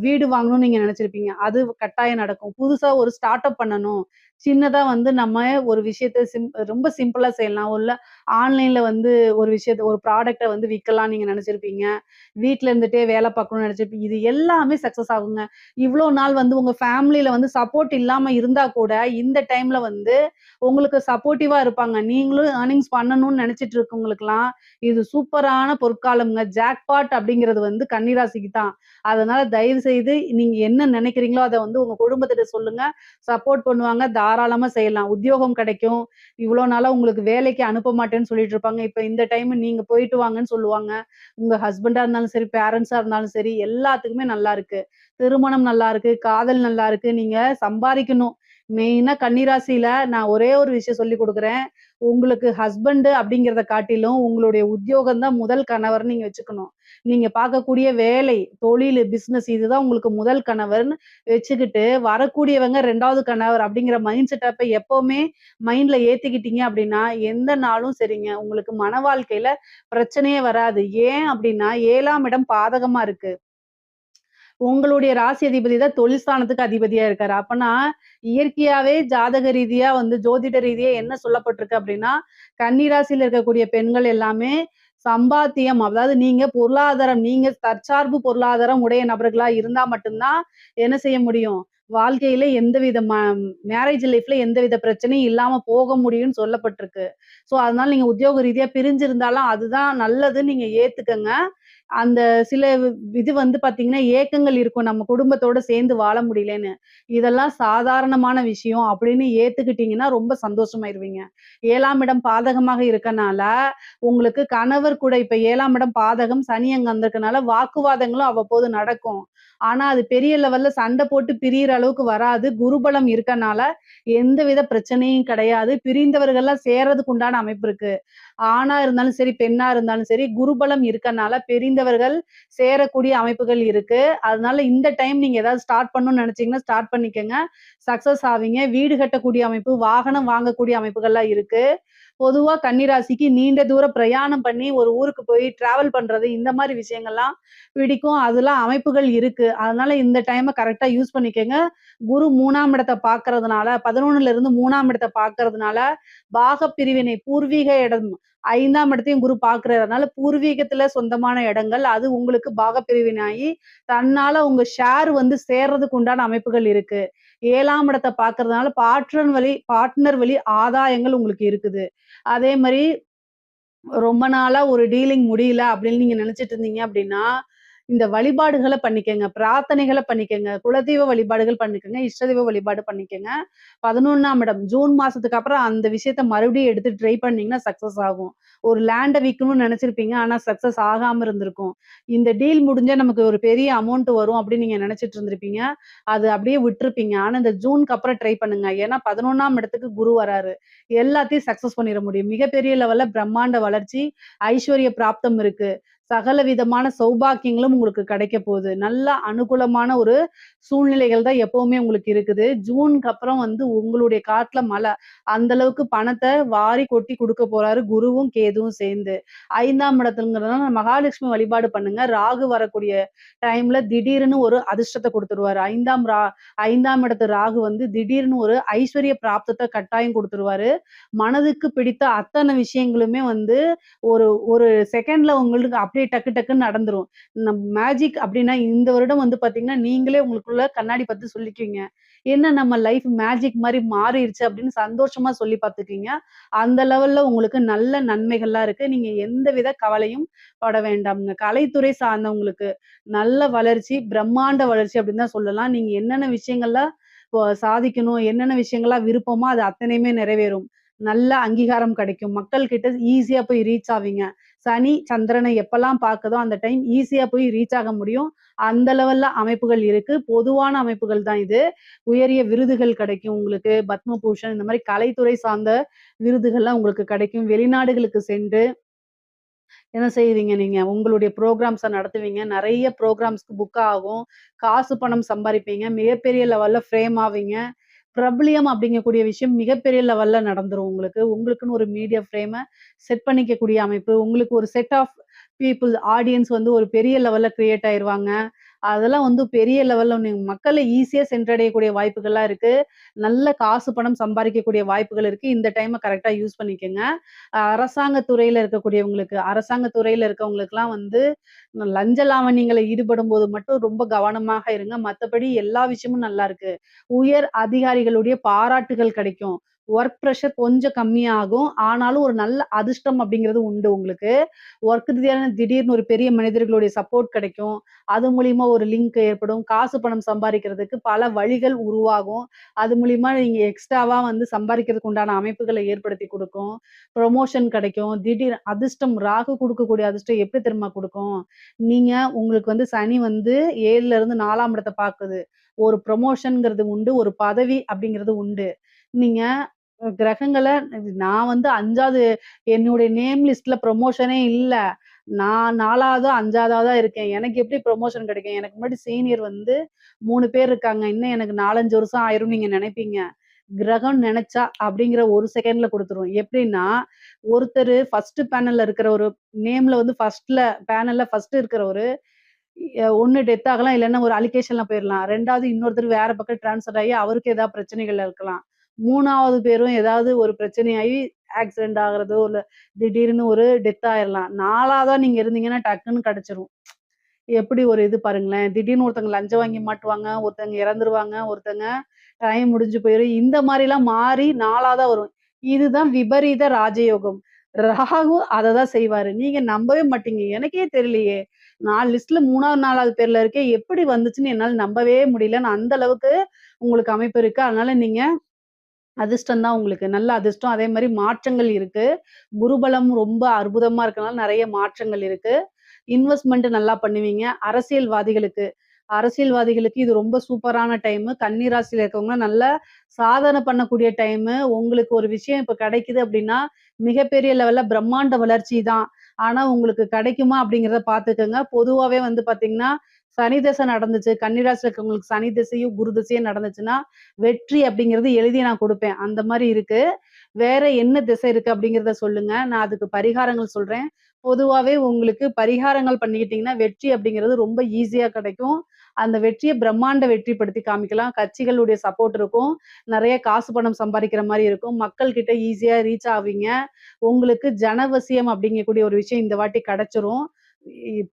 வீடு வாங்கணும்னு நீங்க நெனச்சிருப்பீங்க. அது கட்டாயம் நடக்கும். புதுசா ஒரு ஸ்டார்ட் அப் பண்ணணும். சின்னதா வந்து நம்ம ஒரு விஷயத்த ரொம்ப சிம்பிளா செய்யலாம். இல்ல ஆன்லைன்ல வந்து ஒரு விஷயத்த ஒரு ப்ராடக்ட்ட வந்து விக்கலாம் நீங்க நெனச்சிருப்பீங்க. வீட்ல இருந்துட்டே வேல பார்க்கணும்னு நெனச்சிருப்பீங்க. இது எல்லாமே சக்சஸ் ஆகுங்க. இவ்ளோ நாள் வந்து உங்க ஃபேமிலில வந்து சப்போர்ட் இல்லாம இருந்தா கூட, இந்த டைம்ல வந்து உங்களுக்கு சப்போர்ட்டிவா இருப்பாங்க. நீங்களும் ஏர்னிங்ஸ் பண்ணணும்னு நெனச்சிட்டு இருக்கவங்களுக்கெல்லாம், இது சூப்பரான பொற்காலம்ங்க. ஜாக்பாட் அப்படிங்கிறது வந்து கன்னி ராசிக்கு தான். அதனால தயவு செய்து நீங்க என்ன நெனைக்கிறீங்களோ, அத வந்து உங்க குடும்பத்திட்ட சொல்லுங்க. சப்போர்ட் பண்ணுவாங்க. தாராளமா செய்யலாம். உத்தியோகம் கிடைக்கும். இவ்ளோ நாளா உங்களுக்கு வேலைக்கு அனுப்ப மாட்டேன்னு சொல்லிட்டு இருப்பாங்க. இப்ப இந்த டைம் நீங்க போயிட்டு வாங்கன்னு சொல்லுவாங்க. உங்க ஹஸ்பண்டா இருந்தாலும் சரி, பேரண்ட்ஸா இருந்தாலும் சரி, எல்லாத்துக்குமே நல்லா இருக்கு. திருமணம் நல்லா இருக்கு, காதல் நல்லா இருக்கு. நீங்க சம்பாரிக்கணும். மெயினா கன்னிராசியில நான் ஒரே ஒரு விஷயம் சொல்லிக் குடுக்குறேன். உங்களுக்கு ஹஸ்பண்ட் அப்படிங்கிறத காட்டிலும், உங்களுடைய உத்தியோகம் தான் முதல் கணவர்ன்னு நீங்க வச்சுக்கணும். நீங்க பார்க்கக்கூடிய வேலை, தொழிலு, பிசினஸ் இதுதான் உங்களுக்கு முதல் கணவர்ன்னு வச்சுக்கிட்டு, வரக்கூடியவங்க 2வது கணவர் அப்படிங்கிற மைண்ட் செட்டப்ப எப்பவுமே மைண்ட்ல ஏத்திக்கிட்டீங்க அப்படின்னா, எந்த நாளும் சரிங்க. உங்களுக்கு மன வாழ்க்கையில பிரச்சனையே வராது. ஏன் அப்படின்னா, 7ஆம் இடம் பாதகமா இருக்கு. உங்களுடைய ராசி அதிபதி தான் தொழில் ஸ்தானத்துக்கு அதிபதியா இருக்காரு. அப்பன்னா, இயற்கையாவே ஜாதக ரீதியா வந்து ஜோதிட ரீதியா என்ன சொல்லப்பட்டிருக்கு அப்படின்னா, கன்னி ராசியில இருக்கக்கூடிய பெண்கள் எல்லாமே சம்பாத்தியம், அதாவது நீங்க பொருளாதாரம் நீங்க தற்சார்பு பொருளாதாரம் உடைய நபர்களா இருந்தா மட்டும் தான் என்ன செய்ய முடியும்? வாழ்க்கையில எந்தவித மேரேஜ் லைஃப்ல எந்தவித பிரச்சனையும் இல்லாம போக முடியும்னு சொல்லப்பட்டிருக்கு. ஸோ, அதனால நீங்க உத்தியோக ரீதியா பிரிஞ்சிருந்தாலும் அதுதான் நல்லதுன்னு நீங்க ஏத்துக்கங்க. அந்த சில இது வந்து பார்த்தீங்கன்னா, ஏக்கங்கள் இருக்கும். நம்ம குடும்பத்தோட சேர்ந்து வாழ முடியலன்னு. இதெல்லாம் சாதாரணமான விஷயம் அப்படின்னு ஏத்துக்கிட்டீங்கன்னா, ரொம்ப சந்தோஷமாயிருவீங்க. 7ஆம் இடம் பாதகமாக இருக்கனால, உங்களுக்கு கணவர் கூட இப்ப 7ஆம் இடம் பாதகம், சனி அங்க வந்திருக்கனால வாக்குவாதங்களும் அவ்வப்போது நடக்கும். ஆனா அது பெரிய லெவல்ல சண்டை போட்டு பிரியிற அளவுக்கு வராது. குருபலம் இருக்கனால எந்தவித பிரச்சனையும் கிடையாது. பிரிந்தவர்கள்லாம் சேர்றதுக்கு உண்டான அமைப்பு இருக்கு. ஆணா இருந்தாலும் சரி, பெண்ணா இருந்தாலும் சரி, குருபலம் இருக்கனால பிரிந்தவர்கள் சேரக்கூடிய அமைப்புகள் இருக்கு. அதனால இந்த டைம் நீங்க ஏதாவது ஸ்டார்ட் பண்ணணும்னு நெனச்சீங்கன்னா, ஸ்டார்ட் பண்ணிக்கங்க. சக்சஸ் ஆவீங்க. வீடு கட்டக்கூடிய அமைப்பு, வாகனம் வாங்கக்கூடிய அமைப்புகள்லாம் இருக்கு. பொதுவா கன்னி ராசிக்கு நீண்ட தூர பிரயாணம் பண்ணி ஒரு ஊருக்கு போய் டிராவல் பண்றது, இந்த மாரி விஷயங்கள்லாம் பிடிக்கும். அதெல்லாம் அமைப்புகள் இருக்கு. அதனால இந்த டைம கரெக்ட்டா யூஸ் பண்ணிக்கங்க. குரு 3ஆம் இடத்த பார்க்கறதுனால 11ல இருந்து 3ஆம் இடத்த பார்க்கறதுனால, பாகப் பிரிவினை பூர்வீக இடம் 5ஆம் இடத்தையும் குரு பார்க்கிறதுனால, பூர்வீகத்துல சொந்தமான இடங்கள், அது உங்களுக்கு பாகப் பிரிவினையாயி, தன்னால உங்க ஷேர் வந்து சேர்றதுக்கு உண்டான அமைப்புகள் இருக்கு. 7ஆம் இடத்த பார்க்கறதுனால, பார்ட்னர் வழி ஆதாயங்கள் உங்களுக்கு இருக்குது. அதே மாரி ரொம்ப நாளா ஒரு டீலிங் முடியல அப்படின்னு நீங்க நினைச்சிட்டு இருந்தீங்க அப்படின்னா, இந்த வழிபாடுகள பண்ணிக்கங்க. பிரார்த்தனைகள பண்ணிக்கங்க. குலதெய்வ வழிபாடுகள் பண்ணிக்கங்க. இஷ்ட தெய்வ வழிபாடு பண்ணிக்கங்க. 11ஆம் இடம் ஜூன் மாசத்துக்கு அப்புறம் அந்த விஷயத்த மறுபடியும் எடுத்து ட்ரை பண்ணீங்கன்னா சக்சஸ் ஆகும். ஒரு லேண்ட விக்கணும்னு நெனச்சிருப்பீங்க. ஆனா சக்சஸ் ஆகாம இருந்திருக்கும். இந்த டீல் முடிஞ்சா நமக்கு ஒரு பெரிய அமௌண்ட் வரும் அப்படின்னு நீங்க நெனச்சிட்டு இருந்திருப்பீங்க. அது அப்படியே விட்டுருப்பீங்க. ஆனா இந்த ஜூன்க்கு அப்புறம் ட்ரை பண்ணுங்க. ஏன்னா 11ஆம் இடத்துக்கு குரு வராரு. எல்லாத்தையும் சக்சஸ் பண்ணிற முடியும். மிகப்பெரிய லெவல்ல பிரம்மாண்ட வளர்ச்சி, ஐஸ்வர்ய பிராப்தம் இருக்கு. சகல விதமான சௌபாக்கியங்களும் உங்களுக்கு கிடைக்க போகுது. நல்ல அனுகூலமான ஒரு சூழ்நிலைகள் தான் எப்பவுமே உங்களுக்கு இருக்குது. ஜூனுக்கு அப்புறம் வந்து உங்களுடைய காட்டுல மழை. அந்த அளவுக்கு பணத்த வாரி கொட்டி குடுக்க போறாரு குருவும், கேதுவும் சேர்ந்து. 5ஆம் இடத்துலங்கிறதுனால மகாலட்சுமி வழிபாடு பண்ணுங்க. ராகு வரக்கூடிய டைம்ல திடீர்னு ஒரு அதிர்ஷ்டத்த குடுத்துருவாரு. 5ஆம் இடத்து ராகு வந்து திடீர்னு ஒரு ஐஸ்வர்ய பிராப்தத்த கட்டாயம் குடுத்துருவாரு. மனதுக்கு பிடித்த அத்தன விஷயங்களுமே வந்து ஒரு ஒரு செகண்ட்ல உங்களுக்கு அப்படியே டக்கு டக்குன்னு நடந்துரும். மேஜிக் அப்படின்னா இந்த வருடம் வந்து பார்த்தீங்கன்னா, நீங்களே உங்களுக்குள்ள கண்ணாடி பார்த்து சொல்லிக்குவீங்க. என்ன நம்ம லைஃப் மேஜிக் மாரி மாறிருச்சு அப்படின்னு சந்தோஷமா சொல்லி பார்த்துக்குவீங்க. அந்த லெவல்ல உங்களுக்கு நல்ல நன்மைகள்லாம் இருக்கு. நீங்க எந்தவித கவலையும் பட வேண்டாம்ங்க. கலைத்துறை சார்ந்தவங்களுக்கு நல்ல வளர்ச்சி, பிரம்மாண்ட வளர்ச்சி அப்படின்னு தான் சொல்லலாம். நீங்க என்னென்ன விஷயங்கள்லாம் சாதிக்கணும், என்னென்ன விஷயங்கள்லாம் விருப்பமோ அது அத்தனையுமே நிறைவேறும். நல்ல அங்கீகாரம் கிடைக்கும். மக்கள் கிட்ட ஈஸியா போய் ரீச் ஆவீங்க. சனி, சந்திரனை எப்பலாம் பாக்குதோ அந்த டைம் ஈஸியா போய் ரீச் ஆக முடியும். அந்த லெவல்ல அமைப்புகள் இருக்கு. பொதுவான அமைப்புகள் தான் இது. உயரிய விருதுகள் கிடைக்கும் உங்களுக்கு. பத்மபூஷன் இந்த மாரி கலைத்துறை சார்ந்த விருதுகள்லாம் உங்களுக்கு கிடைக்கும். வெளிநாடுகளுக்கு சென்று என்ன செய்வீங்க நீங்க? உங்களுடைய புரோகிராம்ஸ நடத்துவீங்க. நெறைய புரோகிராம்ஸ்க்கு புக் ஆகும். காசு பணம் சம்பாரிப்பீங்க. மிகப்பெரிய லெவல்ல ஃபேம் ஆவீங்க. பிரபலியம் அப்படிங்கக்கூடிய விஷயம் மிகப்பெரிய லெவல்ல நடந்துரும் உங்களுக்கு. உங்களுக்குன்னு ஒரு மீடியா ஃப்ரேம செட் பண்ணிக்கக்கூடிய அமைப்பு. உங்களுக்கு ஒரு செட் ஆஃப் பீப்பிள் ஆடியன்ஸ் வந்து ஒரு பெரிய லெவல்ல கிரியேட் ஆயிருவாங்க. அதெல்லாம் வந்து பெரிய லெவல்ல நீங்க மக்கள ஈஸியா சென்றடையக்கூடிய வாய்ப்புகள்லாம் இருக்கு. நல்ல காசு பணம் சம்பாரிக்கக்கூடிய வாய்ப்புகள் இருக்கு. இந்த டைம கரெக்ட்டா யூஸ் பண்ணிக்கங்க. அரசாங்க துறையில இருக்கக்கூடியவங்களுக்கு, அரசாங்க துறையில இருக்கவங்களுக்குலாம் வந்து லஞ்ச லாவண்யங்கள்ல ஈடுபடும்போது மட்டும் ரொம்ப கவனமாக இருங்க. மத்தபடி எல்லா விஷயமும் நல்லா இருக்கு. உயர் அதிகாரிகளுடைய பாராட்டுகள் கிடைக்கும். ஒர்க் பிரஷர் கொஞ்சம் கம்மியாகும். ஆனாலும் ஒரு நல்ல அதிர்ஷ்டம் அப்படிங்கிறது உண்டு உங்களுக்கு. ஒர்க் ரீதியான திடீர்னு ஒரு பெரிய மனிதர்களுடைய சப்போர்ட் கிடைக்கும். அது மூலியமா ஒரு லிங்க் ஏற்படும். காசு பணம் சம்பாரிக்கிறதுக்கு பல வழிகள் உருவாகும். அது மூலியமா நீங்க எக்ஸ்ட்ராவா வந்து சம்பாரிக்கிறதுக்கு உண்டான அமைப்புகள ஏற்படுத்தி குடுக்கும். ப்ரமோஷன் கிடைக்கும். திடீர் அதிர்ஷ்டம் ராகு குடுக்கக்கூடிய அதிர்ஷ்டம் எப்படி தெரியுமா குடுக்கும்? நீங்க உங்களுக்கு வந்து சனி வந்து 7ல இருந்து 4ஆம் இடத்த பாக்குது. ஒரு ப்ரமோஷன்ங்கிறது உண்டு. ஒரு பதவி அப்படிங்கிறது உண்டு. நீங்க கிரகங்கள நான் வந்து 5வது என்னுடைய நேம் லிஸ்ட்ல ப்ரமோஷனே இல்ல. நான் 4வதோ, 5வதா தான் இருக்கேன். எனக்கு எப்படி ப்ரமோஷன் கிடைக்கும்? எனக்கு முன்னாடி சீனியர் வந்து 3 பேர் இருக்காங்க. இன்னும் எனக்கு 4, 5 வருஷம் ஆயிரும்னு நீங்க நெனைப்பீங்க. கிரகம் நெனச்சா அப்படிங்கிற 1 செகண்ட்ல குடுத்துரும். எப்படின்னா, ஒருத்தரு ஃபர்ஸ்ட் பேனல்ல இருக்கிற ஒரு நேம்ல வந்து பேனல்ல ஃபர்ஸ்ட் இருக்கிறவரு ஒண்ணு டெத் ஆகலாம். இல்லன்னா ஒரு அலிகேஷன்ல போயிரலாம். 2வது இன்னொருத்தர் வேற பக்கம் ட்ரான்ஸ்ஃபர் ஆகி அவருக்கு ஏதாவது பிரச்சனைகள் இருக்கலாம். 3வது பேரும் ஏதாவது ஒரு பிரச்சனையாகி ஆக்சிடென்ட் ஆகுறதோ, இல்ல திடீர்னு ஒரு டெத் ஆயிரலாம். 4வதா நீங்க இருந்தீங்கன்னா டக்குன்னு கிடைச்சிரும். எப்படி ஒரு இது பாருங்களேன். திடீர்னு ஒருத்தங்க லஞ்சம் வாங்கி மாட்டுவாங்க, ஒருத்தங்க இறந்துருவாங்க, ஒருத்தங்க டைம் முடிஞ்சு போயிரும். இந்த மாரிலாம் மாறி 4வதா வரும். இதுதான் விபரீத ராஜயோகம். ராகு அத தான் செய்வாரு. நீங்க நம்பவே மாட்டீங்க. எனக்கே தெரியலையே! நான் லிஸ்ட்ல 3வது, 4வது பேர்ல இருக்கேன். எப்படி வந்துச்சுன்னு என்னால நம்பவே முடியலன்னு அந்த அளவுக்கு உங்களுக்கு அமைப்பு இருக்கு. அதனால நீங்க அதிர்ஷ்டம் தான் உங்களுக்கு. நல்ல அதிர்ஷ்டம். அதே மாரி மாற்றங்கள் இருக்கு. குருபலம் ரொம்ப அற்புதமா இருக்கனால நெறைய மாற்றங்கள் இருக்கு. இன்வெஸ்ட்மென்ட் நல்லா பண்ணுவீங்க. அரசியல்வாதிகளுக்கு அரசியல்வாதிகளுக்கு இது ரொம்ப சூப்பரான டைமு. கன்னி ராசியில இருக்கவங்க நல்லா சாதனை பண்ணக்கூடிய டைமு. உங்களுக்கு ஒரு விஷயம் இப்ப கிடைக்குது அப்படின்னா, மிகப்பெரிய லெவல்ல பிரம்மாண்ட வளர்ச்சி தான். ஆனா உங்களுக்கு கிடைக்குமா அப்படிங்கிறத பார்த்துக்கங்க. பொதுவாவே வந்து பார்த்தீங்கன்னா, சனி தசை நடந்துச்சு. கன்னி ராசியில இருக்கவங்களுக்கு சனி திசையும், குரு திசையும் நடந்துச்சுன்னா, வெற்றி அப்படிங்கிறது எழுதி நான் குடுப்பேன். அந்த மாரி இருக்கு. வேற என்ன திசை இருக்கு அப்படிங்கிறத சொல்லுங்க. நான் அதுக்கு பரிகாரங்கள் சொல்றேன். பொதுவாவே உங்களுக்கு பரிகாரங்கள் பண்ணிக்கிட்டீங்கன்னா, வெற்றி அப்படிங்கிறது ரொம்ப ஈஸியா கிடைக்கும். அந்த வெற்றிய பிரம்மாண்ட வெற்றிப்படுத்தி காமிக்கலாம். கட்சிகளுடைய சப்போர்ட் இருக்கும். நெறைய காசு பணம் சம்பாரிக்கிற மாரி இருக்கும். மக்கள் கிட்ட ஈஸியா ரீச் ஆவீங்க. உங்களுக்கு ஜனவசியம் அப்படிங்கக்கூடிய ஒரு விஷயம் இந்த வாட்டி கிடைச்சிரும்.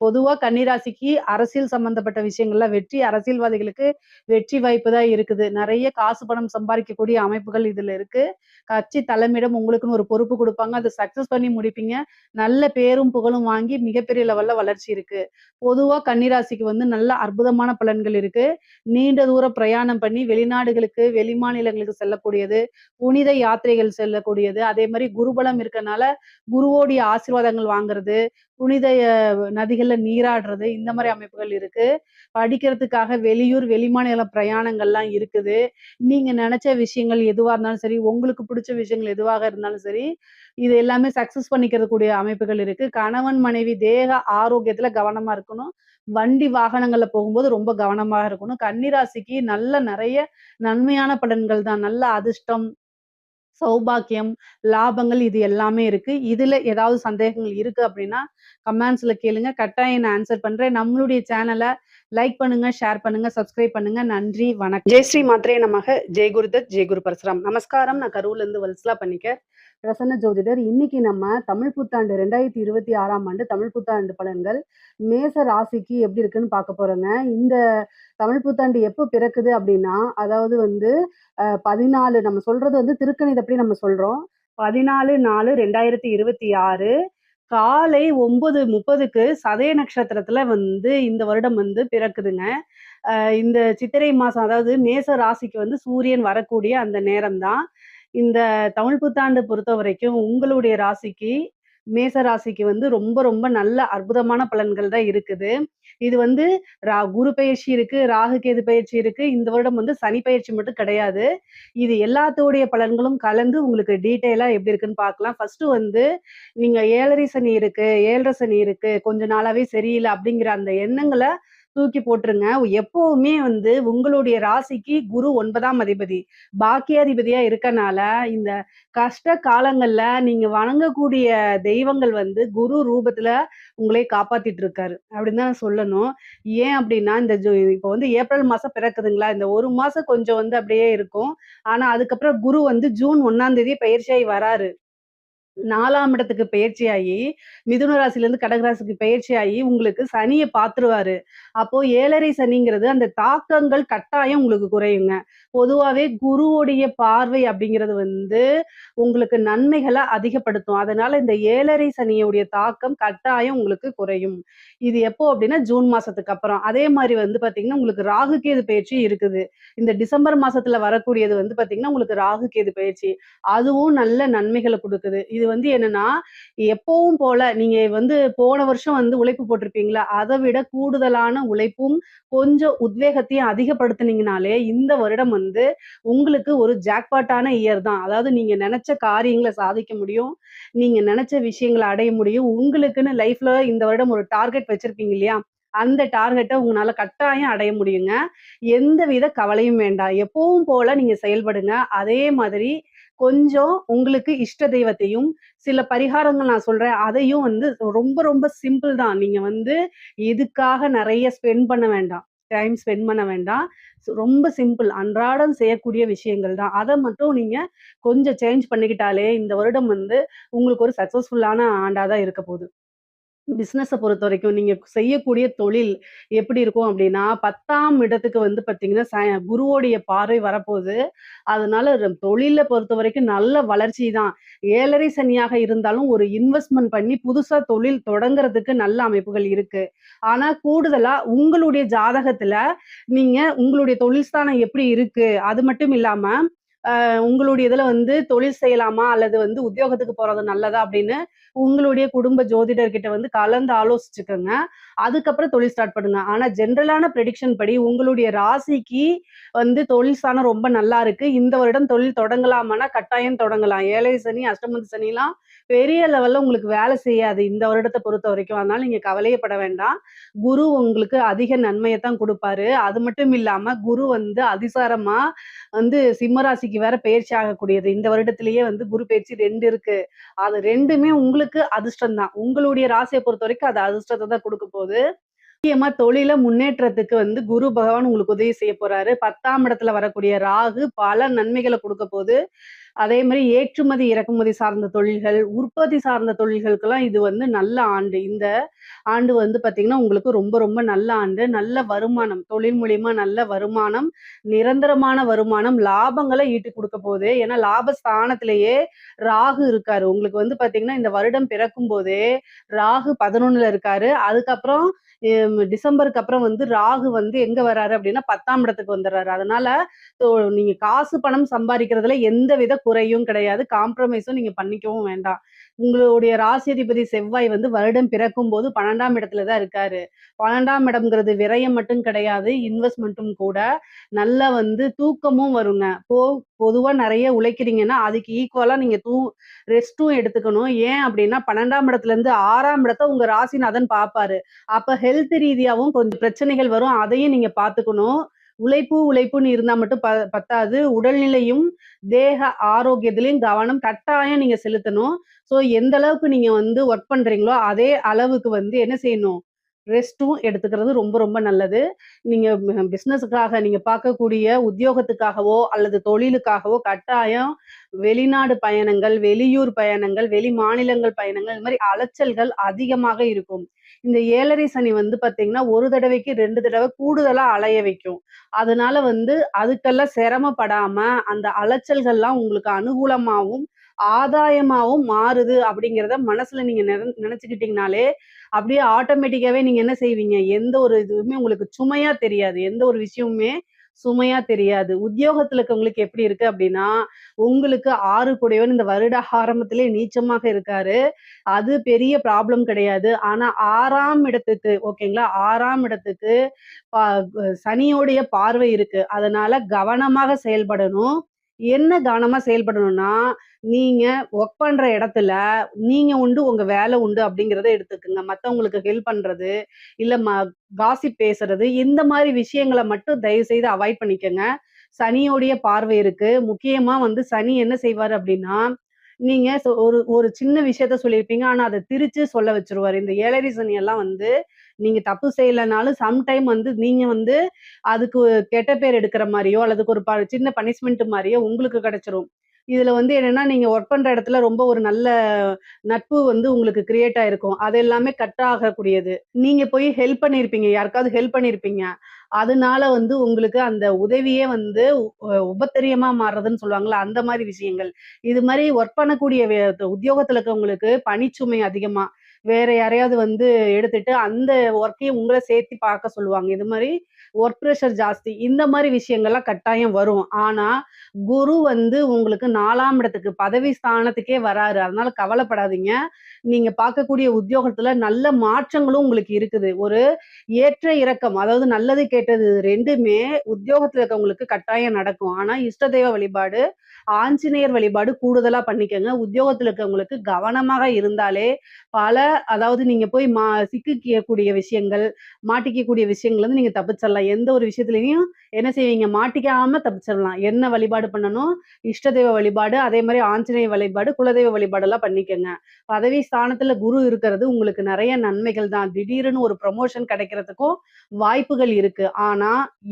பொதுவா கன்னிராசிக்கு அரசியல் சம்பந்தப்பட்ட விஷயங்கள்ல வெற்றி அரசியல்வாதிகளுக்கு வெற்றி வாய்ப்பு தான் இருக்குது. நெறைய காசு பணம் சம்பாரிக்கக்கூடிய அமைப்புகள் இதுல இருக்கு. கட்சி தலைமையிடம் உங்களுக்குன்னு ஒரு பொறுப்பு குடுப்பாங்க. அத சக்சஸ் பண்ணி முடிப்பீங்க. நல்ல பேரும் புகழும் வாங்கி மிகப்பெரிய லெவல்ல வளர்ச்சி இருக்கு. பொதுவா கன்னிராசிக்கு வந்து நல்ல அற்புதமான பலன்கள் இருக்கு. நீண்ட தூர பிரயாணம் பண்ணி வெளிநாடுகளுக்கு, வெளிமாநிலங்களுக்கு செல்லக்கூடியது, புனித யாத்திரைகள் செல்லக்கூடியது, அதே மாரி குருபலம் இருக்கனால குருவோடைய ஆசீர்வாதங்கள் வாங்குறது, புனித நதிகள்ல நீராடுறது, இந்த மாரி அமைப்புகள் இருக்கு. படிக்கிறதுக்காக வெளியூர், வெளிமாநில பிரயாணங்கள்லாம் இருக்குது. நீங்க நெனச்ச விஷயங்கள் எதுவா இருந்தாலும் சரி, உங்களுக்கு பிடிச்ச விஷயங்கள் எதுவாக இருந்தாலும் சரி, இது எல்லாமே சக்சஸ் பண்ணிக்கிறக்கூடிய அமைப்புகள் இருக்கு. கணவன், மனைவி தேக ஆரோக்கியத்துல கவனமா இருக்கணும். வண்டி வாகனங்கள்ல போகும்போது ரொம்ப கவனமா இருக்கணும். கன்னி ராசிக்கு நல்ல நெறைய நன்மையான பலன்கள் தான். நல்ல அதிர்ஷ்டம், சௌபாக்கியம், லாபங்கள் இது எல்லாமே இருக்கு. இதுல ஏதாவது சந்தேகங்கள் இருக்கு அப்படின்னா, கமெண்ட்ஸ்ல கேளுங்க. கட்டாயம் நான் ஆன்சர் பண்றேன். நம்மளுடைய சேனல லைக் பண்ணுங்க, ஷேர் பண்ணுங்க, சப்ஸ்கிரைப் பண்ணுங்க. நன்றி, வணக்கம். ஜெய் ஸ்ரீ மாத்ரே நமக. ஜெய் குருதத், ஜெய் குரு பரசுராம். நமஸ்காரம். நான் கரூர்ல இருந்து வல்சலா பணிக்கர். பிரசன்ன ஜோதிடர். இன்னைக்கு நம்ம தமிழ் புத்தாண்டு 2026ஆம் ஆண்டு தமிழ் புத்தாண்டு பலன்கள் மேச ராசிக்கு எப்படி இருக்குன்னு பார்க்க போறோங்க. இந்த தமிழ் புத்தாண்டு எப்போ பிறக்குது அப்படின்னா, அதாவது வந்து 14 நம்ம சொல்றது வந்து திருக்கணிதப்படி நம்ம சொல்றோம். 14/4/2026 காலை 9:30க்கு சதய நட்சத்திரத்துல வந்து இந்த வருடம் வந்து பிறக்குதுங்க. இந்த சித்திரை மாசம் அதாவது மேச ராசிக்கு வந்து சூரியன் வரக்கூடிய அந்த நேரம் தான். இந்த தமிழ் புத்தாண்டு பொறுத்தவரைக்கும் உங்களுடைய ராசிக்கு, மேச ராசிக்கு வந்து ரொம்ப ரொம்ப நல்ல அற்புதமான பலன்கள் தான் இருக்குது. இது வந்து குரு பெயர்ச்சி இருக்கு, ராகு கேது பெயர்ச்சி இருக்கு. இந்த வருடம் வந்து சனி பெயர்ச்சி மட்டும் கிடையாது. இது எல்லாத்தோடைய பலன்களும் கலந்து உங்களுக்கு டீட்டெயிலா எப்படி இருக்குன்னு பார்க்கலாம். ஃபர்ஸ்ட் வந்து நீங்க 7:30 சனி இருக்கு, 7:30 சனி இருக்கு, கொஞ்ச நாளாவே சரியில்ல அப்படிங்கிற அந்த எண்ணங்கள தூக்கி போட்டுருங்க. எப்பவுமே வந்து உங்களுடைய ராசிக்கு குரு 9ஆம் அதிபதி. பாக்கியாதிபதியா இருக்கனால, இந்த கஷ்ட காலங்கள்ல நீங்க வணங்கக்கூடிய தெய்வங்கள் வந்து குரு ரூபத்துல உங்களை காப்பாத்திட்டு இருக்காரு. அப்படின்னு தான் சொல்லணும். ஏன் அப்படின்னா, இந்த இப்ப வந்து ஏப்ரல் மாசம் பிறக்குதுங்களா, இந்த 1 மாசம் கொஞ்சம் வந்து அப்படியே இருக்கும். ஆனா அதுக்கப்புறம் குரு வந்து ஜூன் 1ஆம் தேதி பெயர்ச்சியாகி வராரு. 4ஆம் இடத்துக்கு பெயர்ச்சியாகி, மிதுன ராசியிலேருந்து கடக ராசிக்கு பெயர்ச்சியாகி, உங்களுக்கு சனிய பார்த்துருவாரு. அப்போ 7:30 சனிங்கிறது அந்த தாக்கங்கள் கட்டாயம் உங்களுக்கு குறையுங்க. பொதுவாவே குருவுடைய பார்வை அப்படிங்கிறது வந்து, உங்களுக்கு நன்மைகள அதிகப்படுத்தும். அதனால இந்த 7:30 சனியுடைய தாக்கம் கட்டாயம் உங்களுக்கு குறையும். இது எப்போ அப்படின்னா, ஜூன் மாசத்துக்கு அப்புறம். அதே மாரி வந்து பார்த்தீங்கன்னா, உங்களுக்கு ராகு கேது பெயர்ச்சி இருக்குது. இந்த டிசம்பர் மாசத்துல வரக்கூடியது வந்து பார்த்தீங்கன்னா, உங்களுக்கு ராகு கேது பெயர்ச்சி. அதுவும் நல்ல நன்மைகள குடுக்குது. இது வந்து என்னன்னா, எப்பவும் போல நீங்க வந்து போன வருஷம் வந்து உழைப்பு போட்டிருப்பீங்கல்ல, அத விட கூடுதலான உழைப்பும், கொஞ்சம் உத்வேகத்தையும் அதிகப்படுத்துனீங்கனாலே, இந்த வருடம் வந்து உங்களுக்கு ஒரு ஜாக்பாட்டான இயர் தான். அதாவது நீங்க நெனச்ச காரியங்கள சாதிக்க முடியும். நீங்க நெனச்ச விஷயங்கள அடைய முடியும். உங்களுக்குன்னு லைஃப்ல இந்த வருடம் ஒரு டார்கெட் வச்சிருப்பீங்க இல்லையா? அந்த டார்கெட்ட உங்கனால கட்டாயம் அடைய முடியுங்க. எந்தவித கவலையும் வேண்டாம். எப்பவும் போல நீங்க செயல்படுங்க. அதே மாதிரி கொஞ்சம் உங்களுக்கு இஷ்ட தெய்வத்தையும், சில பரிகாரங்கள் நான் சொல்றேன். அதையும் வந்து ரொம்ப ரொம்ப சிம்பிள் தான். நீங்க வந்து இதுக்காக நெறைய ஸ்பெண்ட் பண்ண வேண்டாம். டைம் ஸ்பெண்ட் பண்ண வேண்டாம். ரொம்ப சிம்பிள். அன்றாடம் செய்யக்கூடிய விஷயங்கள் தான். அத மட்டும் நீங்க கொஞ்சம் சேஞ்ச் பண்ணிக்கிட்டாலே, இந்த வருடம் வந்து உங்களுக்கு ஒரு சக்சஸ்ஃபுல்லான ஆண்டா தான் இருக்க போது. பிசினஸ பொறுத்தவரைக்கும் நீங்க செய்யக்கூடிய தொழில் எப்படி இருக்கும் அப்படின்னா, 10ஆம் இடத்துக்கு வந்து பார்த்தீங்கன்னா, குருவோடைய பார்வை வரப்போது. அதனால தொழில பொறுத்தவரைக்கும் நல்ல வளர்ச்சி தான். 7:30 சனியாக இருந்தாலும் ஒரு இன்வெஸ்ட்மென்ட் பண்ணி புதுசா தொழில் தொடங்குறதுக்கு நல்ல அமைப்புகள் இருக்கு. ஆனா கூடுதலா உங்களுடைய ஜாதகத்துல நீங்க உங்களுடைய தொழில் ஸ்தானம் எப்படி இருக்கு? அது மட்டும் இல்லாம உங்களுடைய இதுல வந்து தொழில் செய்யலாமா? அல்லது வந்து உத்தியோகத்துக்கு போறது நல்லதா? அப்படின்னு உங்களுடைய குடும்ப ஜோதிடர்கிட்ட வந்து கலந்து ஆலோசிச்சுக்கங்க. அதுக்கப்புறம் தொழில் ஸ்டார்ட் பண்ணுங்க. ஆனா ஜெனரலான பிரெடிக்ஷன் படி உங்களுடைய ராசிக்கு வந்து தொழில் ஸ்தானம் ரொம்ப நல்லா இருக்கு. இந்த வருடம் தொழில் தொடங்கலாமான்னா, கட்டாயம் தொடங்கலாம். 7 சனி, அஷ்டமத்து சனிலாம் பெரிய லெவல்ல உங்களுக்கு வேலை செய்யாது இந்த வருடத்த பொறுத்தவரைக்கும். அதனால நீங்க கவலையே பட வேண்டாம். குரு உங்களுக்கு அதிக நன்மைய தான் குடுப்பாரு. அது மட்டும் இல்லாம குரு வந்து அதிசாரமா வந்து சிம்ம ராசிக்கு வேற பெயர்ச்சி ஆகக்கூடியது. இந்த வருடத்திலேயே வந்து குரு பெயர்ச்சி 2 இருக்கு. அது 2மே உங்களுக்கு அதிர்ஷ்டம் தான். உங்களுடைய ராசிய பொறுத்தவரைக்கும் அது அதிர்ஷ்டத்த தான் குடுக்க போது. முக்கியமா தொழில முன்னேற்றத்துக்கு வந்து குரு பகவான் உங்களுக்கு உதவி செய்ய போறாரு. 10ஆம் இடத்துல வரக்கூடிய ராகு பல நன்மைகள குடுக்க போது. அதே மாரி ஏற்றுமதி, இறக்குமதி சார்ந்த தொழில்கள், உற்பத்தி சார்ந்த தொழில்களுக்கெல்லாம் இது வந்து நல்ல ஆண்டு. இந்த ஆண்டு வந்து பார்த்தீங்கன்னா, உங்களுக்கு ரொம்ப ரொம்ப நல்ல ஆண்டு. நல்ல வருமானம், தொழில் மூலியமா நல்ல வருமானம், நிரந்தரமான வருமானம், லாபங்கள ஈட்டி குடுக்க போது. ஏன்னா லாபஸ்தானத்திலேயே ராகு இருக்காரு. உங்களுக்கு வந்து பார்த்தீங்கன்னா, இந்த வருடம் பிறக்கும்போதே ராகு 11ல இருக்காரு. அதுக்கப்புறம் டிசம்பருக்கு அப்புறம் வந்து ராகு வந்து எங்க வராரு அப்படின்னா 10ஆம் இடத்துக்கு வந்துர்றாரு. அதனால ஸோ நீங்க காசு, பணம் சம்பாரிக்கிறதுல எந்தவித குறையும் கிடையாது. காம்ப்ரமைஸும் நீங்க பண்ணிக்கவும் வேண்டாம். உங்களுடைய ராசியதிபதி செவ்வாய் வந்து வருடம் பிறக்கும்போது 12ஆம் இடத்துல தான் இருக்காரு. 12ஆம் இடம்ங்கிறது விரயம் மட்டும் கிடையாது, இன்வெஸ்ட்மென்ட்டும் கூட. நல்லா வந்து தூக்கமும் வருங்க. பொதுவா நெறைய உழைக்கிறீங்கன்னா, அதுக்கு ஈக்குவலா நீங்க ரெஸ்ட்டும் எடுத்துக்கணும். ஏன் அப்டின்னா 12ஆம் இடத்துலருந்து 6ஆம் இடத்த உங்க ராசிநாதன் பார்ப்பாரு. அப்ப ஹெல்த் ரீதியாவும் கொஞ்சம் பிரச்சனைகள் வரும். அதையும் நீங்க பார்த்துக்கணும். உழைப்புன்னு இருந்தா மட்டும் பத்தாது. உடல்நிலையும், தேக ஆரோக்கியத்திலயும் கவனம் கட்டாயம் நீங்க செலுத்தணும். ஸோ எந்த அளவுக்கு நீங்க வந்து ஒர்க் பண்றீங்களோ, அதே அளவுக்கு வந்து என்ன செய்யணும்? ரெஸ்ட்டும் எடுத்துக்கிறது ரொம்ப ரொம்ப நல்லது. நீங்க பிசினஸுக்காக நீங்க பார்க்கக்கூடிய உத்தியோகத்துக்காகவோ, அல்லது தொழிலுக்காகவோ கட்டாயம் வெளிநாடு பயணங்கள், வெளியூர் பயணங்கள், வெளி மாநிலங்கள் பயணங்கள், இது மாரி அலைச்சல்கள் அதிகமாக இருக்கும். இந்த 7 சனி வந்து பார்த்தீங்கன்னா, ஒரு தடவைக்கு 2 தடவ கூடுதலா அலைய வைக்கும். அதனால வந்து அதுக்கெல்லாம் சிரமப்படாம, அந்த அலைச்சல்கள்லாம் உங்களுக்கு அனுகூலமாவும், ஆதாயமாவும் மாறுது அப்படிங்கிறத மனசுல நீங்க நெனச்சுக்கிட்டீங்கனாலே, அப்படியே ஆட்டோமேட்டிக்காவே நீங்க என்ன செய்வீங்க? எந்த ஒரு இதுவுமே உங்களுக்கு சுமையா தெரியாது. எந்த ஒரு விஷயமுமே சுமையா தெரியாது. உத்தியோகத்துல இருக்கவங்களுக்கு எப்படி இருக்கு அப்படின்னா, உங்களுக்கு 6 கூடையவன் இந்த வருட ஆரம்பத்திலே நீச்சமாக இருக்காரு. அது பெரிய ப்ராப்ளம் கிடையாது. ஆனா 6ஆம் இடத்துக்கு ஓகேங்களா? 6ஆம் இடத்துக்கு ப சனியோடைய பார்வை இருக்கு. அதனால கவனமாக செயல்படணும். என்ன கவனமா செயல்படணும்னா, நீங்க ஒர்க் பண்ற இடத்துல நீங்க உண்டு, உங்க வேலை உண்டு அப்படிங்கிறத எடுத்துக்கங்க. மத்தவங்களுக்கு ஹெல்ப் பண்றது, இல்ல காசிப் பேசுறது, இந்த மாரி விஷயங்கள மட்டும் தயவு செய்து அவாய்ட் பண்ணிக்கங்க. சனியோடைய பார்வை இருக்கு. முக்கியமா வந்து சனி என்ன செய்வாரு அப்படின்னா, நீங்க ஒரு ஒரு சின்ன விஷயத்த சொல்லியிருப்பீங்க. ஆனா அத திரிச்சு சொல்ல வச்சுருவாரு. இந்த 7 சனி எல்லாம் வந்து நீங்க தப்பு செய்யலனாலும் சம்டைம் வந்து நீங்க வந்து அதுக்கு கெட்ட பேர் எடுக்கிற மாரியோ, அல்லது ஒரு சின்ன பனிஷ்மென்ட் மாரியோ உங்களுக்கு கிடைச்சிரும். இதுல வந்து என்னன்னா, நீங்க ஒர்க் பண்ற இடத்துல ரொம்ப ஒரு நல்ல நட்பு வந்து உங்களுக்கு கிரியேட் ஆயிருக்கும். அது எல்லாமே கட் ஆகக்கூடியது. நீங்க போய் ஹெல்ப் பண்ணியிருப்பீங்க. யாருக்காவது ஹெல்ப் பண்ணியிருப்பீங்க. அதனால வந்து உங்களுக்கு அந்த உதவியே வந்து உபத்திரியமா மாறுறதுன்னு சொல்லுவாங்கல்ல, அந்த மாரி விஷயங்கள். இது மாரி ஒர்க் பண்ணக்கூடிய உத்தியோகத்துல இருக்கவங்களுக்கு பணிச்சுமை அதிகமா, வேற யாரையாவது வந்து எடுத்துட்டு அந்த ஒர்க்கையும் உங்கள சேர்த்து பார்க்க சொல்லுவாங்க. இது மாரி ஒர்க் பிரஷர் ஜாஸ்தி. இந்த மாரி விஷயங்கள்லாம் கட்டாயம் வரும். ஆனா, குரு வந்து உங்களுக்கு 4ஆம் இடத்துக்கு பதவி ஸ்தானத்துக்கே வராரு. அதனால கவலைப்படாதீங்க. நீங்க பார்க்கக்கூடிய உத்தியோகத்துல நல்ல மாற்றங்களும் உங்களுக்கு இருக்குது. ஒரு ஏற்ற இறக்கம். அதாவது நல்லது, கெட்டது 2மே உத்தியோகத்துல இருக்கவங்களுக்கு கட்டாயம் நடக்கும். ஆனா, இஷ்ட தெய்வ வழிபாடு, ஆஞ்சநேயர் வழிபாடு கூடுதலா பண்ணிக்கங்க. உத்தியோகத்துல இருக்கவங்களுக்கு கவனமாக இருந்தாலே, பல அதாவது நீங்க போய் சிக்கிக்கக்கூடிய விஷயங்கள், மாட்டிக்கக்கூடிய விஷயங்கள்லருந்து நீங்க தப்பிச்சிடலாம். எந்த ஒரு விஷயத்துலயும் என்ன செய்வீங்க? மாட்டிக்காம தப்பிச்சிடலாம். என்ன வழிபாடு பண்ணணும்? இஷ்ட தெய்வ வழிபாடு, அதே மாரி ஆஞ்சநேய வழிபாடு, குலதெய்வ வழிபாடெல்லாம் பண்ணிக்கங்க. பதவி ஸ்தானத்துல குரு இருக்கிறது உங்களுக்கு நெறைய நன்மைகள் தான். திடீர்னு ஒரு ப்ரமோஷன் கிடைக்கிறதுக்கும் வாய்ப்புகள் இருக்கு. ஆனா,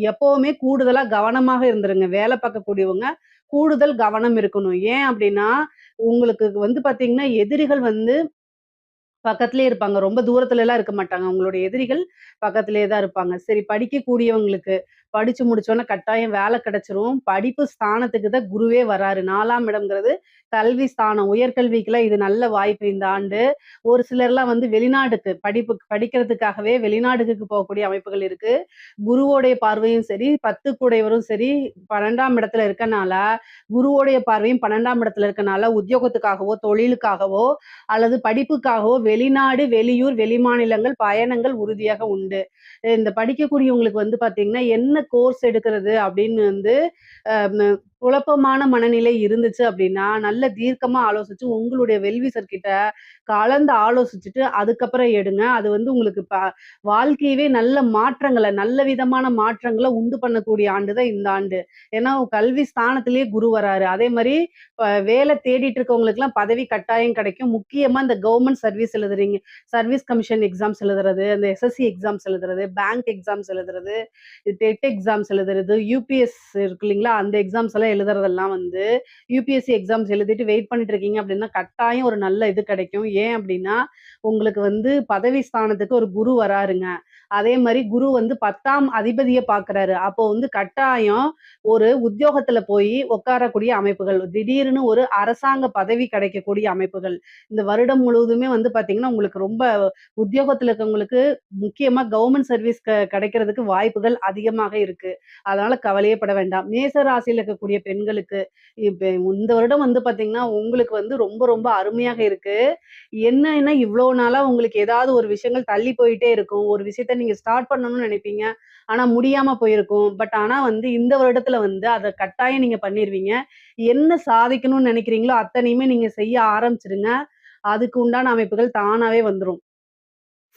எப்பவுமே கூடுதலா கவனமாக இருந்துருங்க. வேலை பார்க்கக்கூடியவங்க கூடுதல் கவனம் இருக்கணும். ஏன் அப்டின்னா, உங்களுக்கு வந்து பார்த்தீங்கன்னா, எதிரிகள் வந்து பக்கத்திலேயே இருப்பாங்க. ரொம்ப தூரத்துலலாம் இருக்க மாட்டாங்க. உங்களுடைய எதிரிகள் பக்கத்திலேயே தான் இருப்பாங்க. சரி படிக்கக்கூடியவங்களுக்கு, படிச்சு முடிச்சோனே கட்டாயம் வேலை கிடைச்சிரும். படிப்பு ஸ்தானத்துக்கு தான் குருவே வராரு. 4ஆம் இடம்ங்கிறது கல்வி ஸ்தானம். உயர்கல்விக்குலாம் இது நல்ல வாய்ப்பு இந்த ஆண்டு. ஒரு சிலர்லாம் வந்து வெளிநாடுக்கு படிக்கிறதுக்காகவே வெளிநாடுகளுக்கு போகக்கூடிய அமைப்புகள் இருக்கு. குருவோடைய பார்வையும் சரி, 10 கூடையவரும் சரி 12ஆம் இடத்துல இருக்கனால, குருவோடைய பார்வையும் 12ஆம் இடத்துல இருக்கனால, உத்தியோகத்துக்காகவோ, தொழிலுக்காகவோ அல்லது படிப்புக்காகவோ வெளிநாடு, வெளியூர், வெளிமாநிலங்கள் பயணங்கள் உறுதியாக உண்டு. இந்த படிக்கக்கூடியவங்களுக்கு வந்து பார்த்தீங்கன்னா, என்ன கோர்ஸ் எடுக்கிறது அப்படின்னு வந்து அ ம குழப்பமான மனநிலை இருந்துச்சு அப்படின்னா, நல்ல தீர்க்கமா ஆலோசிச்சு உங்களுடைய வெல்விசர் கிட்ட கலந்து ஆலோசிச்சுட்டு அதுக்கப்புறம் எடுங்க. அது வந்து உங்களுக்கு வாழ்க்கையவே நல்ல மாற்றங்கள, நல்ல விதமான மாற்றங்கள உண்டு பண்ணக்கூடிய ஆண்டு தான் இந்த ஆண்டு. ஏன்னா கல்வி ஸ்தானத்திலேயே குரு வராரு. அதே மாரி வேலை தேடிட்டு இருக்கவங்களுக்குலாம் பதவி கட்டாயம் கிடைக்கும். முக்கியமா இந்த கவர்ன்மெண்ட் சர்வீஸ் எழுதுறீங்க. சர்வீஸ் கமிஷன் எக்ஸாம்ஸ் எழுதுறது, அந்த எஸ்எஸ்சி எக்ஸாம்ஸ் எழுதுறது, பேங்க் எக்ஸாம்ஸ் எழுதுறது, டெட் எக்ஸாம்ஸ் எழுதுறது, யுபிஎஸ் இருக்கு இல்லைங்களா? அந்த எக்ஸாம்ஸ் எல்லாம் எழுதுறதெல்லாம் வந்து யுபிஎஸ்சி எக்ஸாம்ஸ் எழுதிட்டு வெயிட் பண்ணிட்டு இருக்கீங்க அப்படின்னா, கட்டாயம் ஒரு நல்ல இது கிடைக்கும். ஏன் அப்படின்னா, உங்களுக்கு வந்து பதவி ஸ்தானத்துக்கு ஒரு குரு வராருங்க. அதே மாரி குரு வந்து 10ஆம் அதிபதிய பார்க்குறாரு. அப்போ வந்து கட்டாயம் ஒரு உத்தியோகத்துல போய் உட்காரக்கூடிய அமைப்புகள். திடீர்னு ஒரு அரசாங்க பதவி கிடைக்கக்கூடிய அமைப்புகள். இந்த வருடம் முழுவதுமே வந்து பார்த்தீங்கன்னா, உங்களுக்கு ரொம்ப உத்தியோகத்துல இருக்கவங்களுக்கு முக்கியமா கவர்ன்மெண்ட் சர்வீஸ் கிடைக்கிறதுக்கு வாய்ப்புகள் அதிகமாக இருக்கு. அதனால கவலையே பட வேண்டாம். மேச ராசியில இருக்கக்கூடிய பெண்களுக்கு இப்ப இந்த வருடம் வந்து பார்த்தீங்கன்னா, உங்களுக்கு வந்து ரொம்ப ரொம்ப அருமையாக இருக்கு. என்னன்னா இவ்ளோ நாளா உங்களுக்கு ஏதாவது ஒரு விஷயங்கள் தள்ளி போயிட்டே இருக்கும். ஒரு விஷயத்த நீங்க ஸ்டார்ட் பண்ணணும்னு நினைப்பீங்க. ஆனா முடியாம போயிருக்கும். ஆனா வந்து இந்த வருடத்துல வந்து அத கட்டாயம் நீங்க பண்ணிருவீங்க. என்ன சாதிக்கணும்னு நினைக்கிறீங்களோ அத்தனையுமே நீங்க செய்ய ஆரம்பிச்சுருங்க. அதுக்கு உண்டான அமைப்புகள் தானாவே வந்துரும்.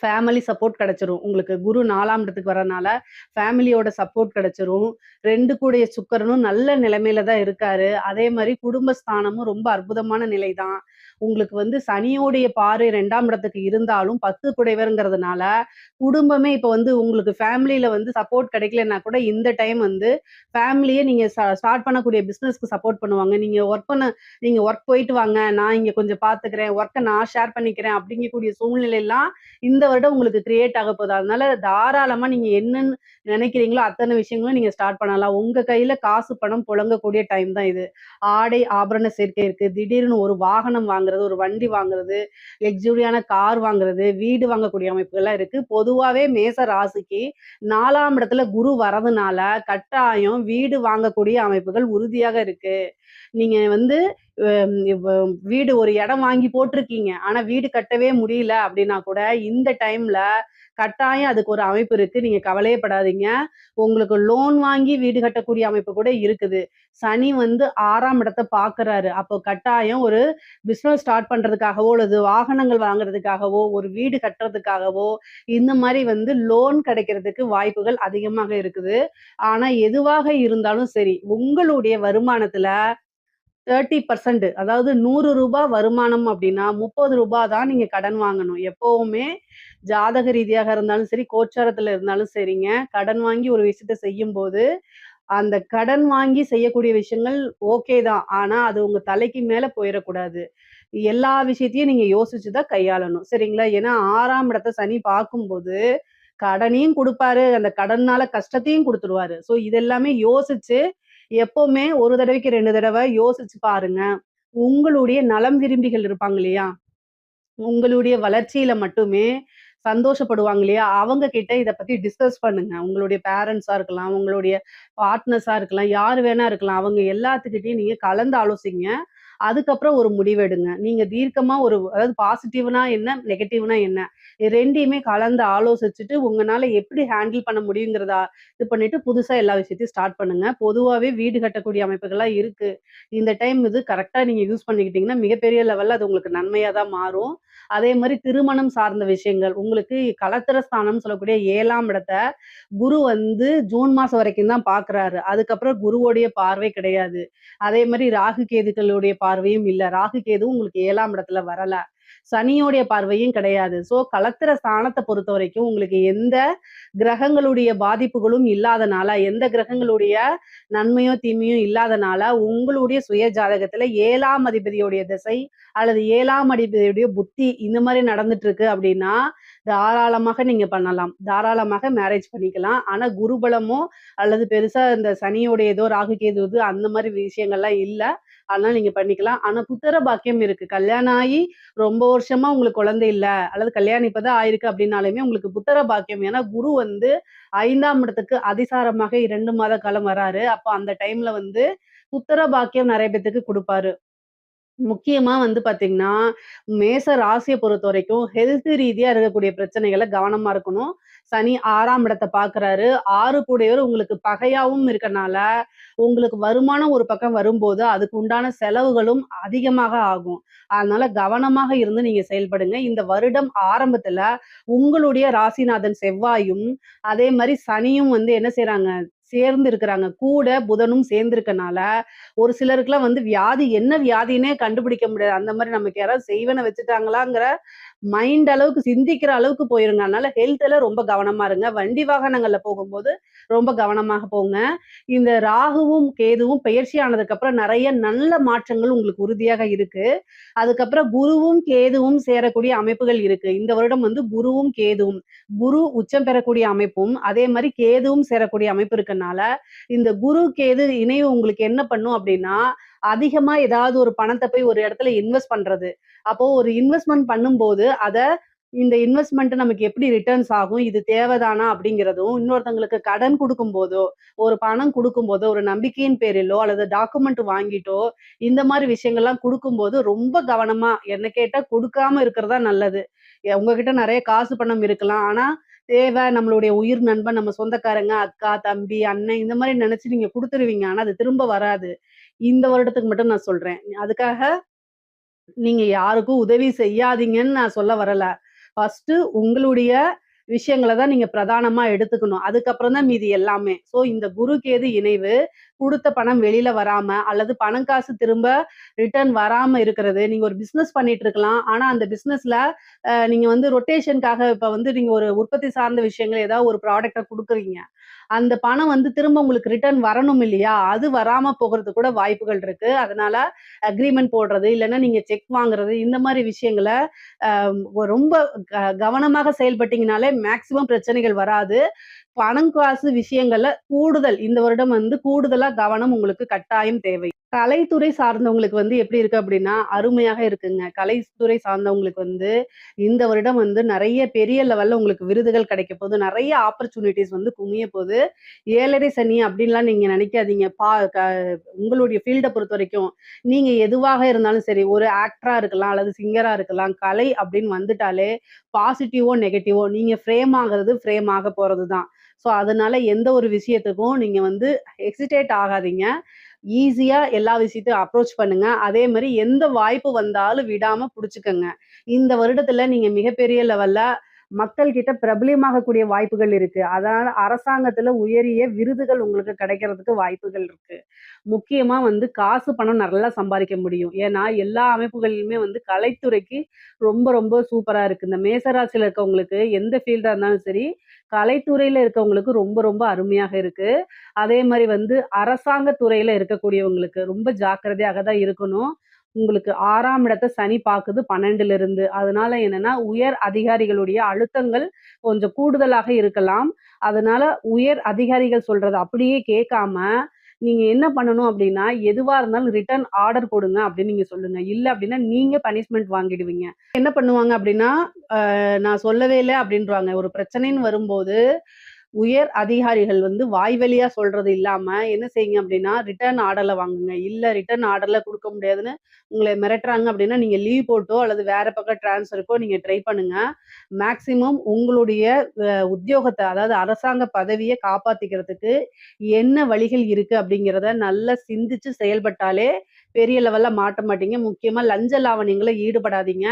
ஃபேமிலி சப்போர்ட் கிடைச்சிரும். உங்களுக்கு குரு 4ஆம் இடத்துக்கு வரனால, ஃபேமிலியோட சப்போர்ட் கிடைச்சிரும். 2 கூடைய சுக்கிரனும் நல்ல நிலைமையில தான் இருக்காரு. அதே மாரி குடும்பஸ்தானமும் ரொம்ப அற்புதமான நிலை தான். உங்களுக்கு வந்து சனியோடைய பார்வை 2ஆம் இடத்துக்கு இருந்தாலும் 10 குடைவர்ங்கிறதுனால, குடும்பமே இப்ப வந்து உங்களுக்கு ஃபேமிலில வந்து சப்போர்ட் கிடைக்கலன்னா கூட இந்த டைம் வந்து ஃபேமிலியே நீங்க ஸ்டார்ட் பண்ணக்கூடிய பிசினஸ்க்கு சப்போர்ட் பண்ணுவாங்க. நீங்க ஒர்க் போயிட்டு வாங்க. நான் இங்க கொஞ்சம் பார்த்துக்கிறேன். ஒர்க்க நான் ஷேர் பண்ணிக்கிறேன் அப்படிங்கக்கூடிய சூழ்நிலைலாம் இந்த வருடம் உங்களுக்கு கிரியேட் ஆக போகுது. அதனால தாராளமா நீங்க என்னன்னு நினைக்கிறீங்களோ அத்தன விஷயங்களும் நீங்க ஸ்டார்ட் பண்ணலாம். உங்க கையில காசு, பணம் புழங்கக்கூடிய டைம் தான் இது. ஆடை, ஆபரண சேர்க்கை இருக்கு. திடீர்னு ஒரு வாகனம் வாங்குறது, ஒரு வண்டி வாங்குறது, லக்ஸூரியான கார் வாங்குறது, வீடு வாங்கக்கூடிய அமைப்புகள்லாம் இருக்கு. பொதுவாவே மேச ராசிக்கு 4ஆம் இடத்துல குரு வரதுனால, கட்டாயம் வீடு வாங்கக்கூடிய அமைப்புகள் உறுதியாக இருக்கு. நீங்க வந்து வீடு ஒரு இடம் வாங்கி போட்டிருக்கீங்க. ஆனா வீடு கட்டவே முடியல அப்படின்னா கூட, இந்த டைம்ல கட்டாயம் அதுக்கு ஒரு அமைப்பு இருக்கு. நீங்க கவலையே படாதீங்க. உங்களுக்கு லோன் வாங்கி வீடு கட்டக்கூடிய அமைப்பு கூட இருக்குது. சனி வந்து 6ஆம் இடத்த பார்க்குறாரு. அப்போ கட்டாயம் ஒரு பிசினஸ் ஸ்டார்ட் பண்றதுக்காகவோ, அல்லது வாகனங்கள் வாங்குறதுக்காகவோ, ஒரு வீடு கட்டுறதுக்காகவோ, இந்த மாரி வந்து லோன் கிடைக்கிறதுக்கு வாய்ப்புகள் அதிகமாக இருக்குது. ஆனா எதுவாக இருந்தாலும் சரி, உங்களுடைய வருமானத்துல 30% அதாவது ரூ. 100 வருமானம் அப்படின்னா, ரூ. 30 தான் நீங்க கடன் வாங்கணும். எப்பவுமே ஜாதக ரீதியாக இருந்தாலும் சரி, கோச்சாரத்துல இருந்தாலும் சரிங்க. கடன் வாங்கி ஒரு விஷயத்த செய்யும்போது, அந்த கடன் வாங்கி செய்யக்கூடிய விஷயங்கள் ஓகே தான். ஆனா, அது உங்க தலைக்கு மேல போயிறக்கூடாது. எல்லா விஷயத்தையும் நீங்க யோசிச்சு தான் கையாளணும். சரிங்களா? ஏன்னா 6ஆம் இடத்த சனி பார்க்கும்போது, கடனையும் குடுப்பாரு, அந்த கடன்னால கஷ்டத்தையும் குடுத்துருவாரு. ஸோ இதெல்லாமே யோசிச்சு எப்பவுமே ஒரு தடவைக்கு 2 தடவ யோசிச்சு பாருங்க. உங்களுடைய நலம் விரும்பிகள் இருப்பாங்க இல்லையா? உங்களுடைய வளர்ச்சியில மட்டுமே சந்தோஷப்படுவாங்க இல்லையா? அவங்க கிட்ட இத பத்தி டிஸ்கஸ் பண்ணுங்க. உங்களுடைய பேரண்ட்ஸா இருக்கலாம், உங்களுடைய பார்ட்னர்ஸா இருக்கலாம், யார் வேணா இருக்கலாம். அவங்க எல்லாத்துக்கிட்டயும் நீங்க கலந்து ஆலோசிங்க. அதுக்கப்புறம் ஒரு முடிவெடுங்க. நீங்க தீர்க்கமா அதாவது பாசிட்டிவ்னா என்ன? நெகட்டிவ்னா என்ன? 2யுமே கலந்து ஆலோசிச்சுட்டு, உங்கனால எப்படி ஹேண்டில் பண்ண முடியுங்கிறத இது பண்ணிட்டு, புதுசா எல்லா விஷயத்தையும் ஸ்டார்ட் பண்ணுங்க. பொதுவாவே வீடு கட்டக்கூடிய அமைப்புகள்லாம் இருக்கு. இந்த டைம் இது கரெக்ட்டா நீங்க யூஸ் பண்ணிக்கிட்டீங்கன்னா, மிகப்பெரிய லெவல்ல அது உங்களுக்கு நன்மையா தான் மாறும். அதே மாரி திருமணம் சார்ந்த விஷயங்கள், உங்களுக்கு களத்திர ஸ்தானம்னு சொல்லக்கூடிய 7ஆம் இடத்த குரு வந்து ஜூன் மாசம் வரைக்கும் தான் பார்க்குறாரு. அதுக்கப்புறம் குருவோடைய பார்வை கிடையாது. அதே மாரி ராகு கேதுக்களுடைய பார்வையும் இல்ல. ராகு கேதுவும் உங்களுக்கு 7ஆம் இடத்துல வரல. சனியோடைய பார்வையும் கிடையாது. ஸோ களத்திர ஸ்தானத்த பொறுத்தவரைக்கும் உங்களுக்கு எந்த கிரகங்களுடைய பாதிப்புகளும் இல்லாதனால, எந்த கிரகங்களுடைய நன்மையோ, தீமையோ இல்லாதனால, உங்களுடைய சுய ஜாதகத்துல 7ஆம் அதிபதியுடைய திசை அல்லது 7ஆம் அதிபதியுடைய புத்தி இந்த மாரி நடந்துட்டு இருக்கு அப்படின்னா, தாராளமாக நீங்க பண்ணலாம். தாராளமாக மேரேஜ் பண்ணிக்கலாம். ஆனா குருபலமோ அல்லது பெருசா இந்த சனியோடைய ஏதோ ராகு கேது இது அந்த மாரி விஷயங்கள்லாம் இல்ல. அதனால நீங்க பண்ணிக்கலாம். ஆனா புத்திர பாக்கியம் இருக்கு. கல்யாணம் ஆயி ரொம்ப வருஷமா உங்களுக்கு குழந்தை இல்ல, அல்லது கல்யாணம் இப்பதான் ஆயிருக்கு அப்படின்னாலுமே உங்களுக்கு புத்திர பாக்கியம். ஏன்னா குரு வந்து 5ஆம் இடத்துக்கு அதிசாரமாக 2 மாத காலம் வராரு. அப்ப அந்த டைம்ல வந்து புத்திர பாக்கியம் நெறைய பேத்துக்கு குடுப்பாரு. முக்கியமா வந்து பாத்தீங்கன்னா, மேச ராசிய பொறுத்தவரைக்கும் ஹெல்த் ரீதியா இருக்கக்கூடிய பிரச்சனைகள கவனமா இருக்கணும். சனி 6ஆம் இடத்த பார்க்குறாரு. 6 கூடையவர் உங்களுக்கு பகையாவும் இருக்கனால, உங்களுக்கு வருமானம் ஒரு பக்கம் வரும்போது, அதுக்கு உண்டான செலவுகளும் அதிகமாக ஆகும். அதனால கவனமாக இருந்து நீங்க செயல்படுங்க. இந்த வருடம் ஆரம்பத்துல உங்களுடைய ராசிநாதன் செவ்வாயும், அதே மாரி சனியும் வந்து என்ன செய்றாங்க, சேர்ந்து இருக்கிறாங்க. கூட புதனும் சேர்ந்திருக்கனால, ஒரு சிலருக்குலாம் வந்து வியாதி என்ன வியாதின்னே கண்டுபிடிக்க முடியாது. அந்த மாரி நமக்கு யாராவது செய்வன வச்சுட்டாங்களாங்கிற மைண்ட் அளவுக்கு சிந்திக்கிற அளவுக்கு போயிருங்க. அதனால ஹெல்த்ல ரொம்ப கவனமா இருங்க. வண்டி வாகனங்கள்ல போகும்போது ரொம்ப கவனமாக போங்க. இந்த ராகுவும், கேதுவும் பெயர்ச்சி ஆனதுக்கப்புறம் நெறைய நல்ல மாற்றங்கள் உங்களுக்கு உறுதியாக இருக்கு. அதுக்கப்புறம் குருவும், கேதுவும் சேரக்கூடிய அமைப்புகள் இருக்கு. இந்த வருடம் வந்து குருவும், கேதுவும். குரு உச்சம் பெறக்கூடிய அமைப்பும், அதே மாரி கேதுவும் சேரக்கூடிய அமைப்பு இருக்கனால, இந்த குரு, கேது இணைவு உங்களுக்கு என்ன பண்ணும் அப்டின்னா, அதிகமா ஏதாவது ஒரு பணத்த போய் ஒரு இடத்துல இன்வெஸ்ட் பண்றது. அப்போ ஒரு இன்வெஸ்ட்மென்ட் பண்ணும்போது, அத இந்த இன்வெஸ்ட்மென்ட் நமக்கு எப்படி ரிட்டர்ன்ஸ் ஆகும்? இது தேவதானா? அப்படிங்கிறதும், இன்னொருத்தங்களுக்கு கடன் குடுக்கும்போதோ, ஒரு பணம் குடுக்கும்போதோ, ஒரு நம்பிக்கையின் பேரிலோ, அல்லது டாக்குமெண்ட் வாங்கிட்டோ, இந்த மாரி விஷயங்கள்லாம் குடுக்கும்போது ரொம்ப கவனமா, என்ன கேட்டா குடுக்காம இருக்கிறது தான் நல்லது. உங்ககிட்ட நெறைய காசு பணம் இருக்கலாம். ஆனா, தேவை நம்மளுடைய உயிர் நண்பன், நம்ம சொந்தக்காரங்க, அக்கா, தம்பி, அண்ணன் இந்த மாரி நெனச்சு நீங்க குடுத்துருவீங்க. ஆனா, அது திரும்ப வராது. இந்த வருடத்துக்கு மட்டும் நான் சொல்றேன். அதுக்காக நீங்க யாருக்கும் உதவி செய்யாதீங்கன்னு நான் சொல்ல வரல. ஃபர்ஸ்ட்டு உங்களுடைய விஷயங்கள தான் நீங்க பிரதானமா எடுத்துக்கணும். அதுக்கப்புறம் தான் மீதி எல்லாமே. ஸோ இந்த குரு, கேது இணைவு குடுத்த பணம் வெளில வராம, அல்லது பணம் காசு திரும்ப ரிட்டர்ன் வராம இருக்கிறது. நீங்க ஒரு பிசினஸ் பண்ணிட்டு இருக்கலாம். ஆனா அந்த பிசினஸ்ல நீங்க வந்து ரொட்டேஷன்க்காக இப்ப வந்து நீங்க ஒரு உற்பத்தி சார்ந்த விஷயங்கள் ஏதாவது ஒரு ப்ராடக்ட்ட குடுக்குறீங்க. அந்த பணம் வந்து திரும்ப உங்களுக்கு ரிட்டர்ன் வரணும் இல்லையா? அது வராம போகுறதுக்கு கூட வாய்ப்புகள் இருக்கு. அதனால அக்ரீமெண்ட் போடுறது, இல்லன்னா நீங்க செக் வாங்குறது, இந்த மாரி விஷயங்கள அ ரொம்ப கவனமாக செயல்பட்டீங்கனாலே மேக்ஸிமம் பிரச்சனைகள் வராது. பணம் காசு விஷயங்கள்ல கூடுதல் இந்த வருடம் வந்து கூடுதலா கவனம் உங்களுக்கு கட்டாயம் தேவை. கலைத்துறை சார்ந்தவங்களுக்கு வந்து எப்படி இருக்கு அப்படின்னா, அருமையாக இருக்குங்க. கலைத்துறை சார்ந்தவங்களுக்கு வந்து இந்த வருடம் வந்து நெறைய பெரிய லெவல்ல உங்களுக்கு விருதுகள் கிடைக்கப்போது. நெறைய ஆப்பர்ச்சுனிட்டீஸ் வந்து குமிய போது. 7:30 சனி அப்படின்லாம் நீங்க நினைக்காதீங்க. உங்களுடைய ஃபீல்ட பொறுத்தவரைக்கும், நீங்க எதுவாக இருந்தாலும் சரி, ஒரு ஆக்டரா இருக்கலாம், அல்லது சிங்கரா இருக்கலாம். கலை அப்படின்னு வந்துட்டாலே பாசிட்டிவோ, நெகட்டிவோ நீங்க ஃப்ரேம் ஆகுறது ஃப்ரேம் ஆக போறது தான். ஸோ, அதனால எந்த ஒரு விஷயத்துக்கும் நீங்க வந்து ஹெசிடேட் ஆகாதீங்க. ஈஸியா எல்லா விஷயத்தையும் அப்ரோச் பண்ணுங்க. அதே மாரி எந்த வாய்ப்பு வந்தாலும் விடாம புடிச்சுக்கங்க. இந்த வருடத்துல நீங்க மிகப்பெரிய லெவல்ல மக்கள் கிட்ட பிரபலியமாகக்கூடிய வாய்ப்புகள் இருக்கு. அதனால அரசாங்கத்துல உயரிய விருதுகள் உங்களுக்கு கிடைக்கிறதுக்கு வாய்ப்புகள் இருக்கு. முக்கியமா வந்து காசு, பணம் நல்லா சம்பாரிக்க முடியும். ஏன்னா, எல்லா அமைப்புகளிலுமே வந்து கலைத்துறைக்கு ரொம்ப, ரொம்ப சூப்பரா இருக்கு. இந்த மேச ராசியில இருக்கவங்களுக்கு எந்த ஃபீல்டா இருந்தாலும் சரி, கலைத்துறையில இருக்கவங்களுக்கு ரொம்ப, ரொம்ப அருமையாக இருக்கு. அதே மாரி வந்து அரசாங்க துறையில இருக்கக்கூடியவங்களுக்கு ரொம்ப ஜாக்கிரதையாக தான் இருக்கணும். உங்களுக்கு 6ஆம் இடத்த சனி பாக்குது 12ல இருந்து. அதனால என்னன்னா, உயர் அதிகாரிகளுடைய அழுத்தங்கள் கொஞ்சம் கூடுதலாக இருக்கலாம். அதனால உயர் அதிகாரிகள் சொல்றத அப்படியே கேட்காம, நீங்க என்ன பண்ணணும் அப்படின்னா, எதுவா இருந்தாலும் ரிட்டர்ன் ஆர்டர் கொடுங்க அப்படின்னு நீங்க சொல்லுங்க. இல்ல அப்படின்னா, நீங்க பனிஷ்மென்ட் வாங்கிடுவீங்க. என்ன பண்ணுவாங்க அப்படின்னா, நான் சொல்லவே இல்ல அப்படின்ருவாங்க. ஒரு பிரச்சனைன்னு வரும்போது, உயர் அதிகாரிகள் வந்து வாய் வழியா சொல்றது இல்லாம, என்ன செய்யுங்க அப்படின்னா, ரிட்டர்ன் ஆர்டர்ல வாங்குங்க. இல்ல ரிட்டர்ன் ஆர்டர்ல குடுக்க முடியாதுன்னு உங்கள மிரட்டுறாங்க அப்படின்னா, நீங்க லீவ் போட்டோ அல்லது வேற பக்கம் ட்ரான்ஸ்ஃபருக்கோ நீங்க ட்ரை பண்ணுங்க. மேக்ஸிமம் உங்களுடைய உத்தியோகத்த அதாவது அரசாங்க பதவிய காப்பாத்திக்கிறதுக்கு என்ன வழிகள் இருக்கு அப்படிங்கிறத நல்லா சிந்திச்சு செயல்பட்டாலே, பெரிய லெவல்ல மாட்ட மாட்டீங்க. முக்கியமா லஞ்ச லாவணியங்கள்ல ஈடுபடாதீங்க.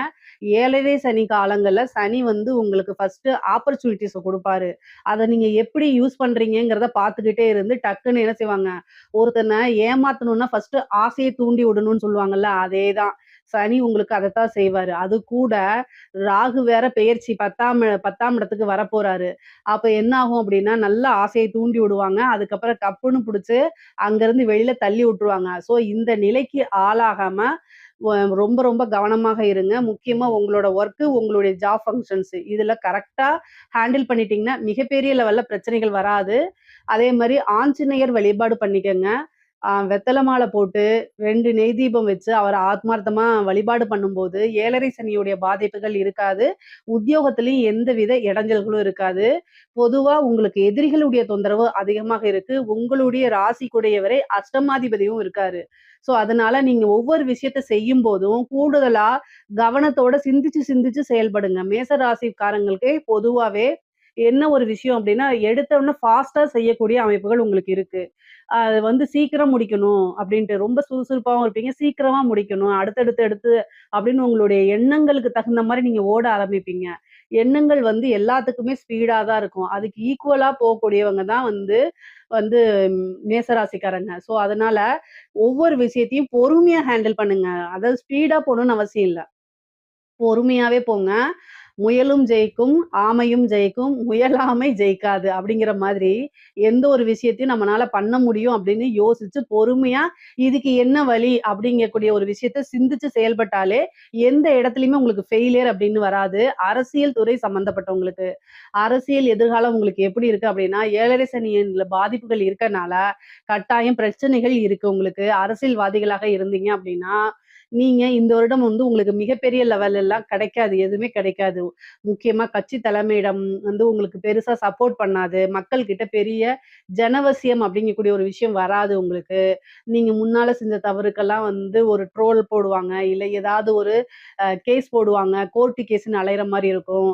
7:30 சனி காலங்கள்ல சனி வந்து உங்களுக்கு ஃபர்ஸ்ட்டு ஆப்பர்ச்சுனிட்டீஸ குடுப்பாரு. அத நீங்க எப்படி யூஸ் பண்றீங்கங்கிறத பார்த்துக்கிட்டே இருந்து டக்குன்னு என்ன செய்வாங்க, ஒருத்தன ஏமாத்தணும்னா ஃபர்ஸ்ட்டு ஆசைய தூண்டி விடணும்னு சொல்லுவாங்கல்ல, அதேதான். சனி உங்களுக்கு அதத்தான் செய்வாரு. அது கூட ராகு வேற பெயர்ச்சி 10ஆம் இடத்துக்கு வரப்போறாரு. அப்ப என்ன ஆகும் அப்டின்னா, நல்ல ஆசைய தூண்டி விடுவாங்க. அதுக்கப்புறம் கப்புன்னு புடிச்சு அங்கருந்து வெளில தள்ளி விட்டுருவாங்க. ஸோ இந்த நிலைக்கு ஆளாகாம வ ரொம்ப ரொம்ப கவனமாக இருங்க. முக்கியமா உங்களோட ஒர்க்கு, உங்களுடைய ஜாப் ஃபங்ஷன்ஸ் இதுல கரெக்ட்டா ஹேண்டில் பண்ணிட்டீங்கன்னா, மிகப்பெரிய லெவல்ல பிரச்சனைகள் வராது. அதே மாரி ஆஞ்சநேயர் வழிபாடு பண்ணிக்கங்க. வெத்தல மாலை போட்டு 2 நெய் தீபம் வச்சு அவர ஆத்மார்த்தமா வழிபாடு பண்ணும்போது, 7:30 சனியுடைய பாதிப்புகள் இருக்காது. உத்தியோகத்திலயும் எந்தவித இடைஞ்சல்களும் இருக்காது. பொதுவா உங்களுக்கு எதிரிகளுடைய தொந்தரவு அதிகமாக இருக்கு. உங்களுடைய ராசிக்குடையவரே அஷ்டமாதிபதியும் இருக்காரு. ஸோ, அதனால நீங்க ஒவ்வொரு விஷயத்த செய்யும்போதும், கூடுதலா கவனத்தோட சிந்திச்சு சிந்திச்சு செயல்படுங்க. மேச ராசிக்காரங்களுக்கு பொதுவாவே என்ன ஒரு விஷயம் அப்டின்னா, எடுத்த உடனே ஃபாஸ்ட்டா செய்யக்கூடிய அமைப்புகள் உங்களுக்கு இருக்கு. அது வந்து சீக்கிரம் முடிக்கணும் அப்டின்ட்டு ரொம்ப சுறுசுறுப்பாவும் இருப்பீங்க. சீக்கிரமா முடிக்கணும். அடுத்தடுத்து அடுத்து அப்டின்னு உங்களுடைய எண்ணங்களுக்கு தகுந்த மாரி நீங்க ஓட ஆரம்பிப்பீங்க. எண்ணங்கள் வந்து எல்லாத்துக்குமே ஸ்பீடா தான் இருக்கும். அதுக்கு ஈக்குவலா போகக்கூடியவங்க தான் வந்து வந்து மேசராசிக்காரங்க. ஸோ, அதனால ஒவ்வொரு விஷயத்தையும் பொறுமையா ஹேண்டில் பண்ணுங்க. அதாவது ஸ்பீடா போணும்னு அவசியம் இல்ல. பொறுமையாவே போங்க. முயலும் ஜெயிக்கும், ஆமையும் ஜெயிக்கும், முயலாமை ஜெயிக்காது அப்படிங்கிற மாதிரி, எந்த ஒரு விஷயத்தையும் நம்மனால பண்ண முடியும் அப்படின்னு யோசிச்சு பொறுமையா, இதுக்கு என்ன வழி அப்படிங்கக்கூடிய ஒரு விஷயத்த சிந்திச்சு செயல்பட்டாலே, எந்த இடத்துலயுமே உங்களுக்கு ஃபெயிலியர் அப்படின்னு வராது. அரசியல் துறை சம்மந்தப்பட்டவங்களுக்கு. அரசியல் எதிர்காலம் உங்களுக்கு எப்படி இருக்கு அப்படின்னா, 7:30 சனியில பாதிப்புகள் இருக்கனால, கட்டாயம் பிரச்சனைகள் இருக்கு உங்களுக்கு. அரசியல்வாதிகளாக இருந்தீங்க அப்படின்னா, நீங்க இந்த வருடம் வந்து உங்களுக்கு மிகப்பெரிய லெவல் எல்லாம் கிடைக்காது. எதுவுமே கிடைக்காது. முக்கியமா கட்சி தலைமையிடம் வந்து உங்களுக்கு பெருசா சப்போர்ட் பண்ணாது. மக்கள் கிட்ட பெரிய ஜனவசியம் அப்படிங்கக்கூடிய ஒரு விஷயம் வராது உங்களுக்கு. நீங்க முன்னால செஞ்ச தவறுக்கெல்லாம் வந்து ஒரு ட்ரோல் போடுவாங்க. இல்ல ஏதாவது ஒரு கேஸ் போடுவாங்க. கோர்ட்டு கேஸ்ன்னு அலையிற மாரி இருக்கும்.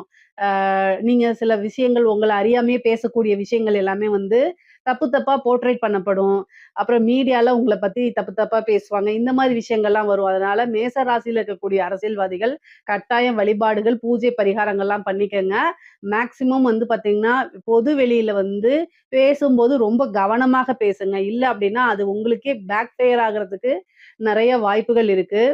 நீங்க சில விஷயங்கள் உங்கள அறியாமயே பேசக்கூடிய விஷயங்கள் எல்லாமே வந்து தப்பு தப்பா போர்ட்ரேட் பண்ணப்படும். அப்புறம் மீடியால உங்கள பத்தி தப்பு தப்பா பேசுவாங்க. இந்த மாரி விஷயங்கள்லாம் வரும். அதனால மேச ராசியில இருக்கக்கூடிய அரசியல்வாதிகள் கட்டாயம் வழிபாடுகள், பூஜை பரிகாரங்கள்லாம் பண்ணிக்கங்க. மேக்ஸிமம் வந்து பார்த்தீங்கன்னா, பொது வெளியில வந்து பேசும்போது ரொம்ப கவனமாக பேசுங்க. இல்ல அப்டின்னா, அது உங்களுக்கே பேக் ஃபயர் ஆகுறதுக்கு நெறைய வாய்ப்புகள் இருக்கு.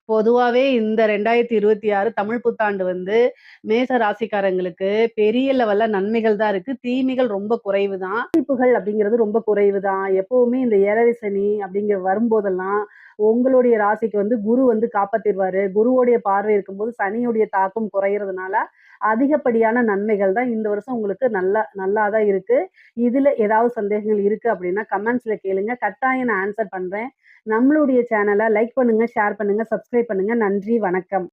பொதுவாவே இந்த 2026 தமிழ் புத்தாண்டு வந்து மேச ராசிக்காரங்களுக்கு பெரிய லெவல்ல நன்மைகள் தான் இருக்கு. தீமைகள் ரொம்ப குறைவு தான். பாதிப்புகள் அப்படிங்கிறது ரொம்ப குறைவு தான். எப்பவுமே இந்த 7:30 சனி அப்படிங்கிற வரும்போதெல்லாம், உங்களுடைய ராசிக்கு வந்து குரு வந்து காப்பாத்திருவாரு. குருவுடைய பார்வை இருக்கும்போது சனியுடைய தாக்கம் குறையறதுனால, அதிகப்படியான நன்மைகள் தான் இந்த வருஷம் உங்களுக்கு நல்லா தான் இருக்கு. இதுல ஏதாவது சந்தேகங்கள் இருக்கு அப்படின்னா, கமெண்ட்ஸ்ல கேளுங்க. கட்டாயம் நான் ஆன்ஸர் பண்றேன். நம்மளுடைய சேனல லைக் பண்ணுங்க, ஷேர் பண்ணுங்க, சப்ஸ்கிரைப் பண்ணுங்க. நன்றி, வணக்கம்.